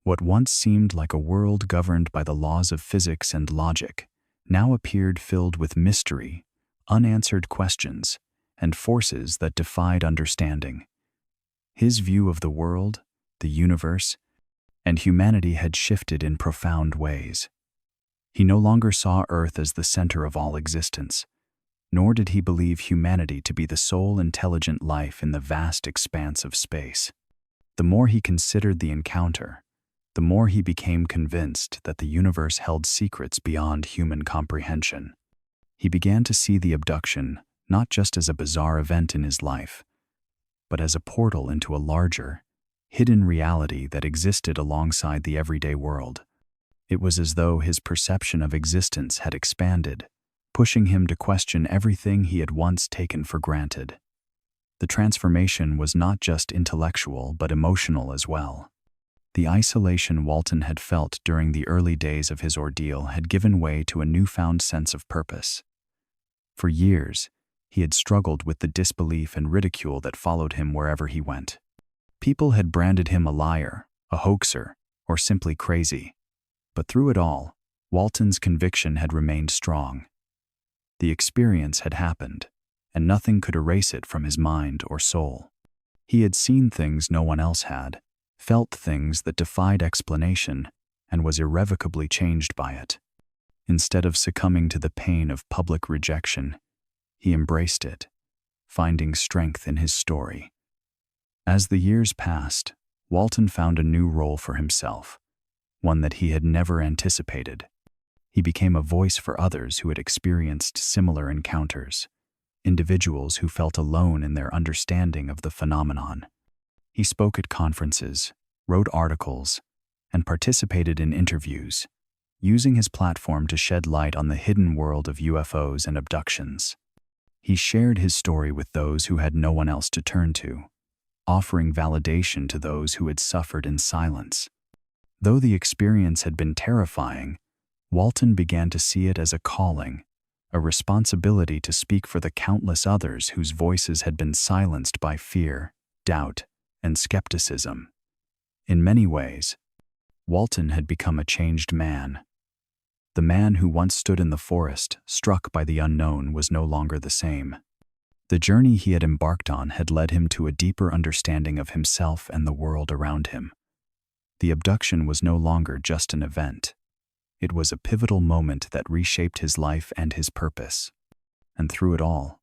What once seemed like a world governed by the laws of physics and logic now appeared filled with mystery, unanswered questions, and forces that defied understanding. His view of the world, the universe, and humanity had shifted in profound ways. He no longer saw Earth as the center of all existence, nor did he believe humanity to be the sole intelligent life in the vast expanse of space. The more he considered the encounter, the more he became convinced that the universe held secrets beyond human comprehension. He began to see the abduction not just as a bizarre event in his life, but as a portal into a larger, hidden reality that existed alongside the everyday world. It was as though his perception of existence had expanded, pushing him to question everything he had once taken for granted. The transformation was not just intellectual but emotional as well. The isolation Walton had felt during the early days of his ordeal had given way to a newfound sense of purpose. For years, he had struggled with the disbelief and ridicule that followed him wherever he went. People had branded him a liar, a hoaxer, or simply crazy. But through it all, Walton's conviction had remained strong. The experience had happened, and nothing could erase it from his mind or soul. He had seen things no one else had, felt things that defied explanation, and was irrevocably changed by it. Instead of succumbing to the pain of public rejection, he embraced it, finding strength in his story. As the years passed, Walton found a new role for himself, one that he had never anticipated. He became a voice for others who had experienced similar encounters, individuals who felt alone in their understanding of the phenomenon. He spoke at conferences, wrote articles, and participated in interviews, using his platform to shed light on the hidden world of UFOs and abductions. He shared his story with those who had no one else to turn to, offering validation to those who had suffered in silence. Though the experience had been terrifying, Walton began to see it as a calling, a responsibility to speak for the countless others whose voices had been silenced by fear, doubt, and skepticism. In many ways, Walton had become a changed man. The man who once stood in the forest, struck by the unknown, was no longer the same. The journey he had embarked on had led him to a deeper understanding of himself and the world around him. The abduction was no longer just an event. It was a pivotal moment that reshaped his life and his purpose. And through it all,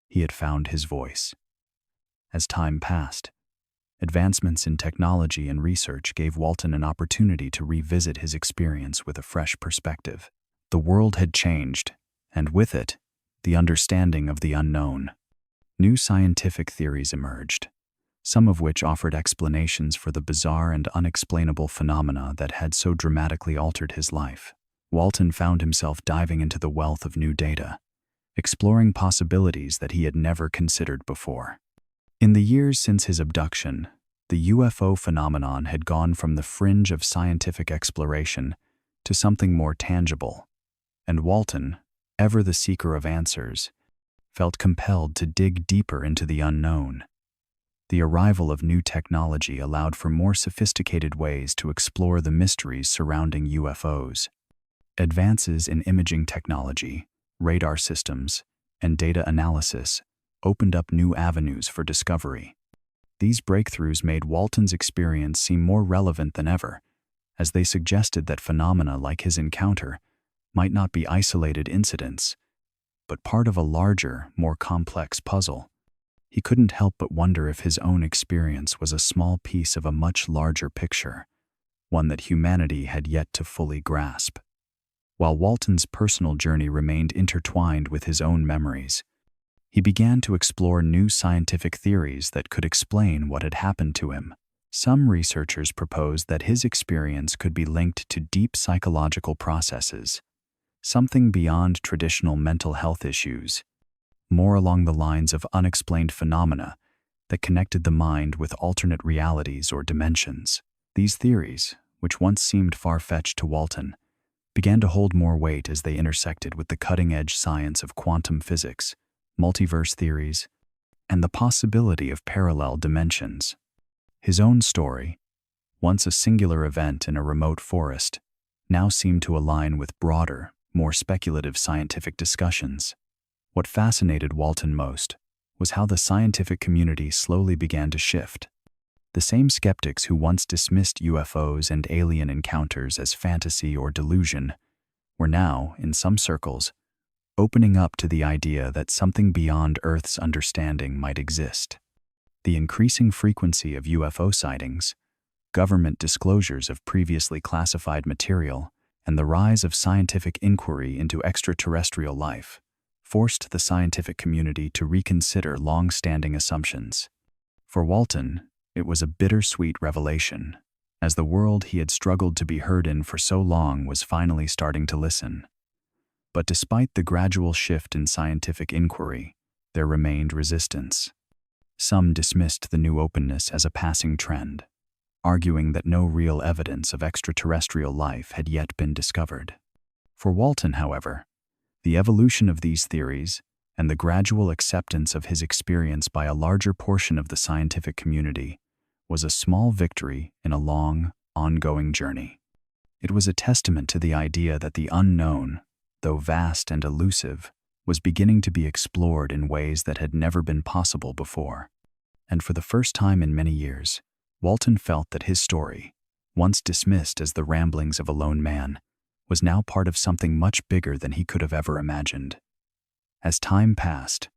he had found his voice. As time passed, advancements in technology and research gave Walton an opportunity to revisit his experience with a fresh perspective. The world had changed, and with it, the understanding of the unknown. New scientific theories emerged, some of which offered explanations for the bizarre and unexplainable phenomena that had so dramatically altered his life. Walton found himself diving into the wealth of new data, exploring possibilities that he had never considered before. In the years since his abduction, the UFO phenomenon had gone from the fringe of scientific exploration to something more tangible, and Walton, ever the seeker of answers, felt compelled to dig deeper into the unknown. The arrival of new technology allowed for more sophisticated ways to explore the mysteries surrounding UFOs. Advances in imaging technology, radar systems, and data analysis opened up new avenues for discovery. These breakthroughs made Walton's experience seem more relevant than ever, as they suggested that phenomena like his encounter might not be isolated incidents, but part of a larger, more complex puzzle. He couldn't help but wonder if his own experience was a small piece of a much larger picture, one that humanity had yet to fully grasp. While Walton's personal journey remained intertwined with his own memories, he began to explore new scientific theories that could explain what had happened to him. Some researchers proposed that his experience could be linked to deep psychological processes, something beyond traditional mental health issues, more along the lines of unexplained phenomena that connected the mind with alternate realities or dimensions. These theories, which once seemed far-fetched to Walton, began to hold more weight as they intersected with the cutting-edge science of quantum physics, multiverse theories, and the possibility of parallel dimensions. His own story, once a singular event in a remote forest, now seemed to align with broader, more speculative scientific discussions. What fascinated Walton most was how the scientific community slowly began to shift. The same skeptics who once dismissed UFOs and alien encounters as fantasy or delusion were now, in some circles, opening up to the idea that something beyond Earth's understanding might exist. The increasing frequency of UFO sightings, government disclosures of previously classified material, and the rise of scientific inquiry into extraterrestrial life forced the scientific community to reconsider long-standing assumptions. For Walton, It was a bittersweet revelation, as the world he had struggled to be heard in for so long was finally starting to listen. But despite the gradual shift in scientific inquiry, there remained resistance. Some dismissed the new openness as a passing trend, arguing that no real evidence of extraterrestrial life had yet been discovered. For Walton, however, the evolution of these theories and the gradual acceptance of his experience by a larger portion of the scientific community was a small victory in a long, ongoing journey. It was a testament to the idea that the unknown, though vast and elusive, was beginning to be explored in ways that had never been possible before. And for the first time in many years, Walton felt that his story, once dismissed as the ramblings of a lone man, was now part of something much bigger than he could have ever imagined. As time passed,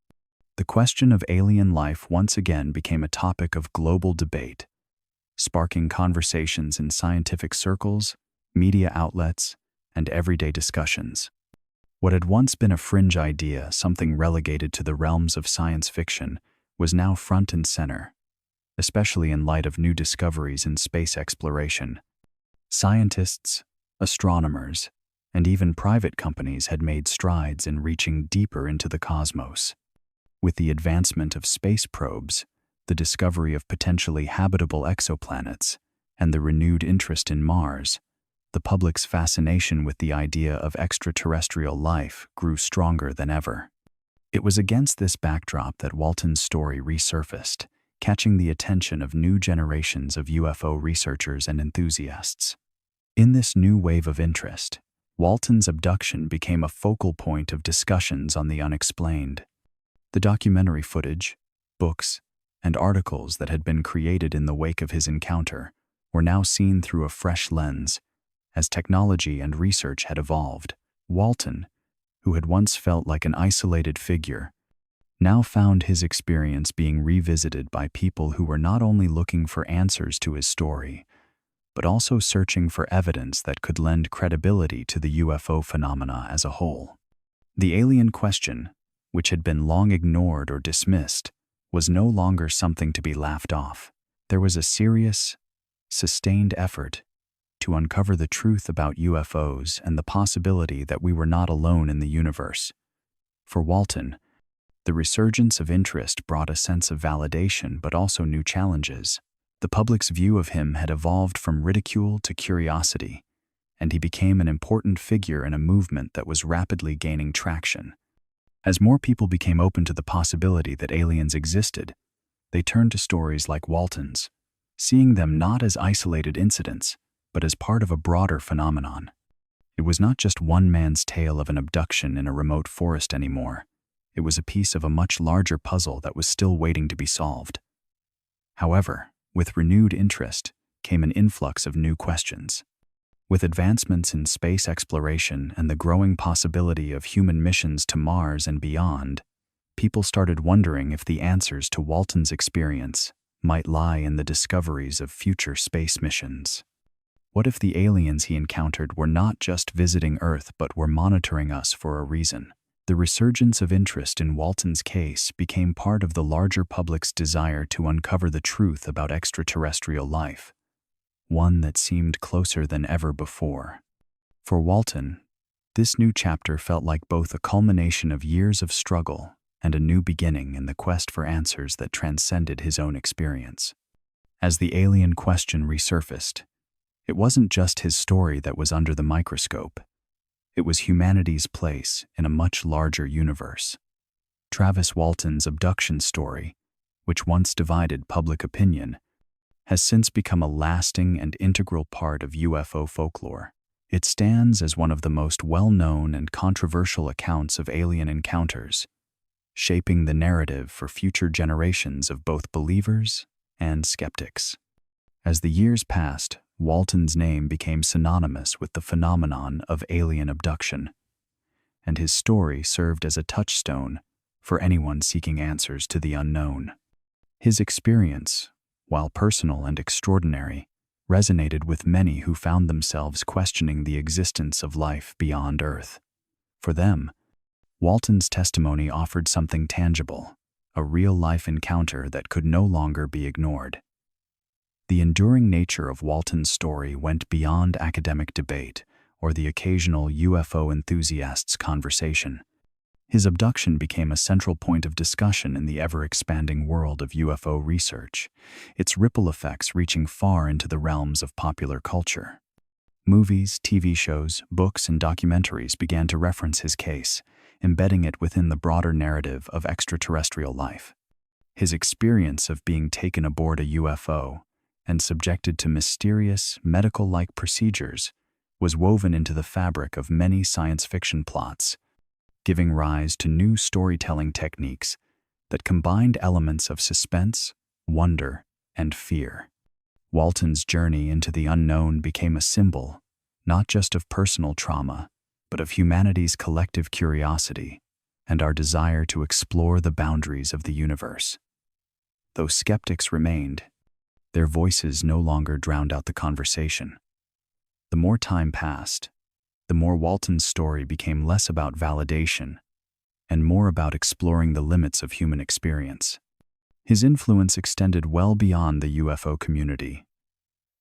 the question of alien life once again became a topic of global debate, sparking conversations in scientific circles, media outlets, and everyday discussions. What had once been a fringe idea, something relegated to the realms of science fiction, was now front and center, especially in light of new discoveries in space exploration. Scientists, astronomers, and even private companies had made strides in reaching deeper into the cosmos. With the advancement of space probes, the discovery of potentially habitable exoplanets, and the renewed interest in Mars, the public's fascination with the idea of extraterrestrial life grew stronger than ever. It was against this backdrop that Walton's story resurfaced, catching the attention of new generations of UFO researchers and enthusiasts. In this new wave of interest, Walton's Abduction became a focal point of discussions on the unexplained. The documentary footage, books, and articles that had been created in the wake of his encounter were now seen through a fresh lens. As technology and research had evolved, Walton, who had once felt like an isolated figure, now found his experience being revisited by people who were not only looking for answers to his story, but also searching for evidence that could lend credibility to the UFO phenomena as a whole. The alien question, which had been long ignored or dismissed, was no longer something to be laughed off. There was a serious, sustained effort to uncover the truth about UFOs and the possibility that we were not alone in the universe. For Walton, the resurgence of interest brought a sense of validation but also new challenges. The public's view of him had evolved from ridicule to curiosity, and he became an important figure in a movement that was rapidly gaining traction. As more people became open to the possibility that aliens existed, they turned to stories like Walton's, seeing them not as isolated incidents, but as part of a broader phenomenon. It was not just one man's tale of an abduction in a remote forest anymore. It was a piece of a much larger puzzle that was still waiting to be solved. However, with renewed interest came an influx of new questions. With advancements in space exploration and the growing possibility of human missions to Mars and beyond, people started wondering if the answers to Walton's experience might lie in the discoveries of future space missions. What if the aliens he encountered were not just visiting Earth but were monitoring us for a reason? The resurgence of interest in Walton's case became part of the larger public's desire to uncover the truth about extraterrestrial life, one that seemed closer than ever before. For Walton, this new chapter felt like both a culmination of years of struggle and a new beginning in the quest for answers that transcended his own experience. As the alien question resurfaced, it wasn't just his story that was under the microscope. It was humanity's place in a much larger universe. Travis Walton's abduction story, which once divided public opinion, has since become a lasting and integral part of UFO folklore. It stands as one of the most well-known and controversial accounts of alien encounters, shaping the narrative for future generations of both believers and skeptics. As the years passed, Walton's name became synonymous with the phenomenon of alien abduction, and his story served as a touchstone for anyone seeking answers to the unknown. His experience, while personal and extraordinary, resonated with many who found themselves questioning the existence of life beyond Earth. For them, Walton's testimony offered something tangible, a real-life encounter that could no longer be ignored. The enduring nature of Walton's story went beyond academic debate or the occasional UFO enthusiast's conversation. His abduction became a central point of discussion in the ever-expanding world of UFO research, its ripple effects reaching far into the realms of popular culture. Movies, TV shows, books, and documentaries began to reference his case, embedding it within the broader narrative of extraterrestrial life. His experience of being taken aboard a UFO and subjected to mysterious, medical-like procedures was woven into the fabric of many science fiction plots, giving rise to new storytelling techniques that combined elements of suspense, wonder, and fear. Walton's journey into the unknown became a symbol, not just of personal trauma, but of humanity's collective curiosity and our desire to explore the boundaries of the universe. Though skeptics remained, their voices no longer drowned out the conversation. The more time passed, the more Walton's story became less about validation and more about exploring the limits of human experience. His influence extended well beyond the UFO community.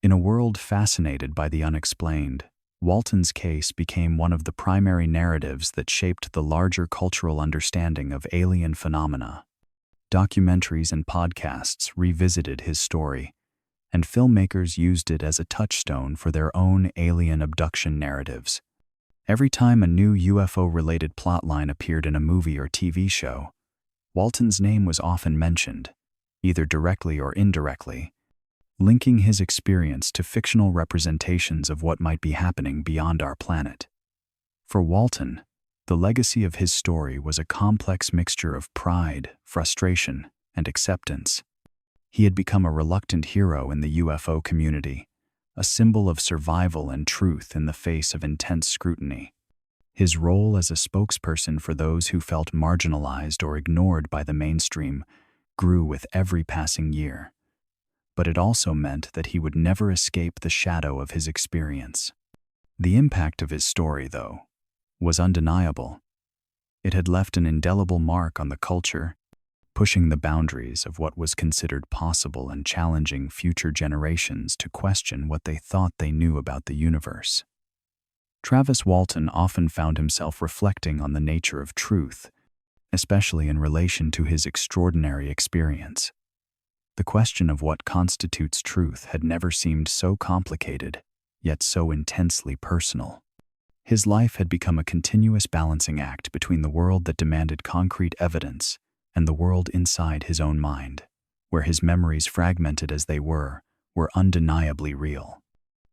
In a world fascinated by the unexplained, Walton's case became one of the primary narratives that shaped the larger cultural understanding of alien phenomena. Documentaries and podcasts revisited his story, and filmmakers used it as a touchstone for their own alien abduction narratives. Every time a new UFO-related plotline appeared in a movie or TV show, Walton's name was often mentioned, either directly or indirectly, linking his experience to fictional representations of what might be happening beyond our planet. For Walton, the legacy of his story was a complex mixture of pride, frustration, and acceptance. He had become a reluctant hero in the UFO community, a symbol of survival and truth in the face of intense scrutiny. His role as a spokesperson for those who felt marginalized or ignored by the mainstream grew with every passing year. But it also meant that he would never escape the shadow of his experience. The impact of his story, though, was undeniable. It had left an indelible mark on the culture, pushing the boundaries of what was considered possible and challenging future generations to question what they thought they knew about the universe. Travis Walton often found himself reflecting on the nature of truth, especially in relation to his extraordinary experience. The question of what constitutes truth had never seemed so complicated, yet so intensely personal. His life had become a continuous balancing act between the world that demanded concrete evidence and the world inside his own mind, where his memories, fragmented as they were undeniably real.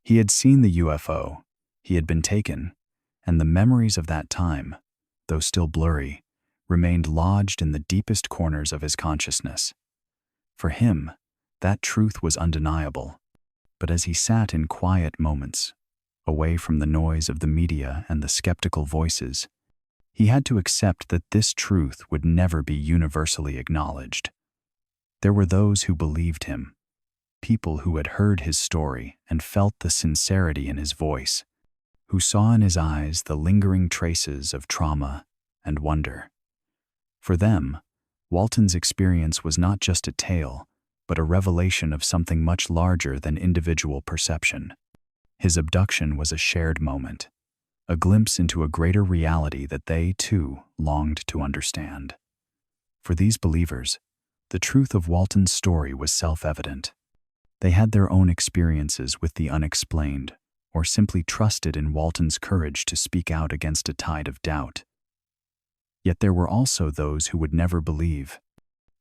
He had seen the UFO, he had been taken, and the memories of that time, though still blurry, remained lodged in the deepest corners of his consciousness. For him, that truth was undeniable, but as he sat in quiet moments, away from the noise of the media and the skeptical voices, he had to accept that this truth would never be universally acknowledged. There were those who believed him, people who had heard his story and felt the sincerity in his voice, who saw in his eyes the lingering traces of trauma and wonder. For them, Walton's experience was not just a tale, but a revelation of something much larger than individual perception. His abduction was a shared moment, a glimpse into a greater reality that they, too, longed to understand. For these believers, the truth of Walton's story was self-evident. They had their own experiences with the unexplained, or simply trusted in Walton's courage to speak out against a tide of doubt. Yet there were also those who would never believe.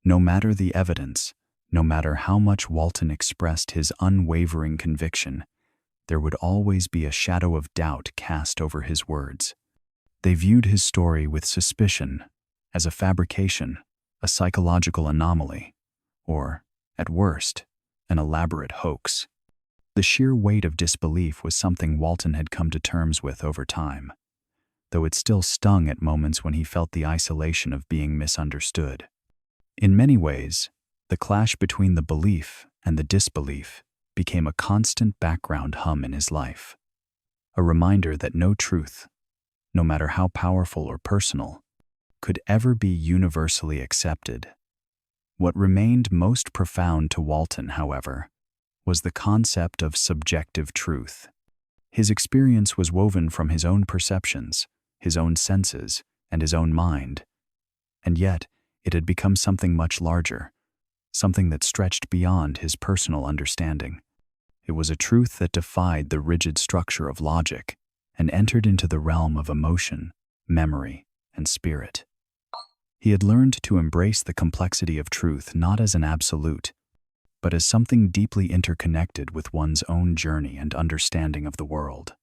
No matter the evidence, no matter how much Walton expressed his unwavering conviction, there would always be a shadow of doubt cast over his words. They viewed his story with suspicion, as a fabrication, a psychological anomaly, or, at worst, an elaborate hoax. The sheer weight of disbelief was something Walton had come to terms with over time, though it still stung at moments when he felt the isolation of being misunderstood. In many ways, the clash between the belief and the disbelief became a constant background hum in his life, a reminder that no truth, no matter how powerful or personal, could ever be universally accepted. What remained most profound to Walton, however, was the concept of subjective truth. His experience was woven from his own perceptions, his own senses, and his own mind. And yet, it had become something much larger, something that stretched beyond his personal understanding. It was a truth that defied the rigid structure of logic and entered into the realm of emotion, memory, and spirit. He had learned to embrace the complexity of truth not as an absolute, but as something deeply interconnected with one's own journey and understanding of the world.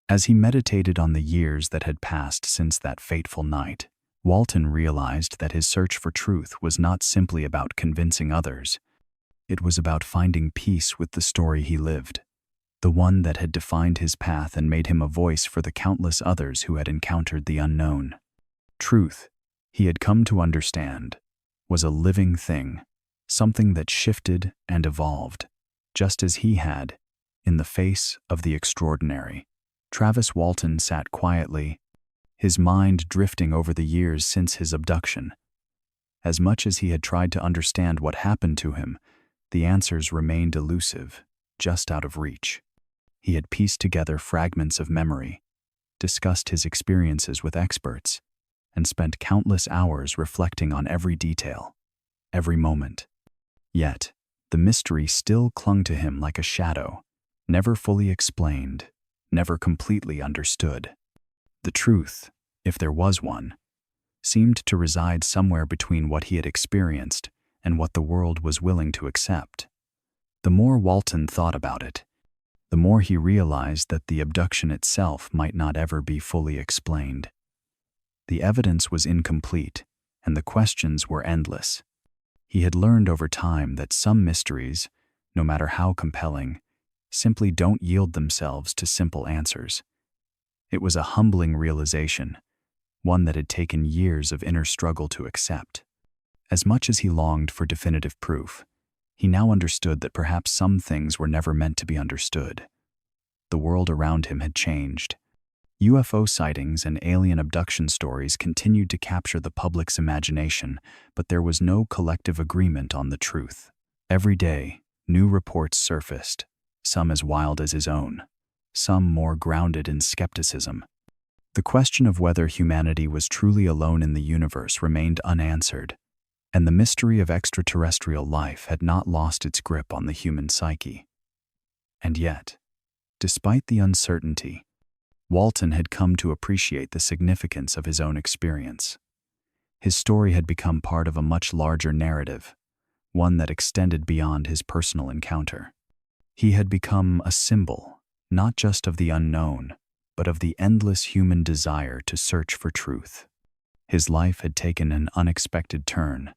As he meditated on the years that had passed since that fateful night, Walton realized that his search for truth was not simply about convincing others. It was about finding peace with the story he lived, the one that had defined his path and made him a voice for the countless others who had encountered the unknown. Truth, he had come to understand, was a living thing, something that shifted and evolved, just as he had, in the face of the extraordinary. Travis Walton sat quietly, his mind drifting over the years since his abduction. As much as he had tried to understand what happened to him, the answers remained elusive, just out of reach. He had pieced together fragments of memory, discussed his experiences with experts, and spent countless hours reflecting on every detail, every moment. Yet, the mystery still clung to him like a shadow, never fully explained, never completely understood. The truth, if there was one, seemed to reside somewhere between what he had experienced and what the world was willing to accept. The more Walton thought about it, the more he realized that the abduction itself might not ever be fully explained. The evidence was incomplete, and the questions were endless. He had learned over time that some mysteries, no matter how compelling, simply don't yield themselves to simple answers. It was a humbling realization, one that had taken years of inner struggle to accept. As much as he longed for definitive proof, he now understood that perhaps some things were never meant to be understood. The world around him had changed. UFO sightings and alien abduction stories continued to capture the public's imagination, but there was no collective agreement on the truth. Every day, new reports surfaced, some as wild as his own, some more grounded in skepticism. The question of whether humanity was truly alone in the universe remained unanswered, and the mystery of extraterrestrial life had not lost its grip on the human psyche. And yet, despite the uncertainty, Walton had come to appreciate the significance of his own experience. His story had become part of a much larger narrative, one that extended beyond his personal encounter. He had become a symbol, not just of the unknown, but of the endless human desire to search for truth. His life had taken an unexpected turn,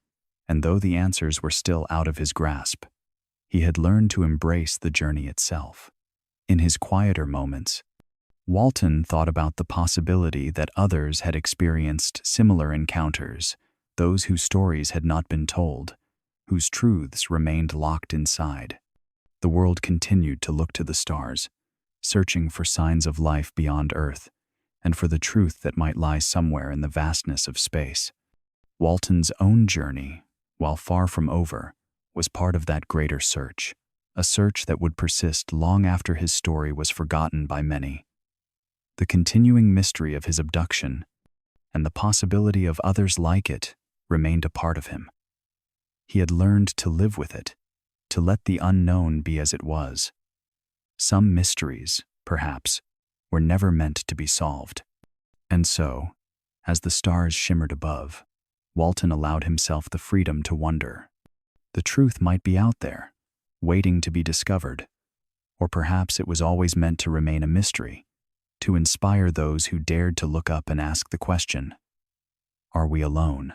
and though the answers were still out of his grasp, he had learned to embrace the journey itself. In his quieter moments, Walton thought about the possibility that others had experienced similar encounters, those whose stories had not been told, whose truths remained locked inside. The world continued to look to the stars, searching for signs of life beyond Earth, and for the truth that might lie somewhere in the vastness of space. Walton's own journey, while far from over, was part of that greater search, a search that would persist long after his story was forgotten by many. The continuing mystery of his abduction, and the possibility of others like it, remained a part of him. He had learned to live with it, to let the unknown be as it was. Some mysteries, perhaps, were never meant to be solved. And so, as the stars shimmered above, Walton allowed himself the freedom to wonder. The truth might be out there, waiting to be discovered, or perhaps it was always meant to remain a mystery, to inspire those who dared to look up and ask the question, are we alone?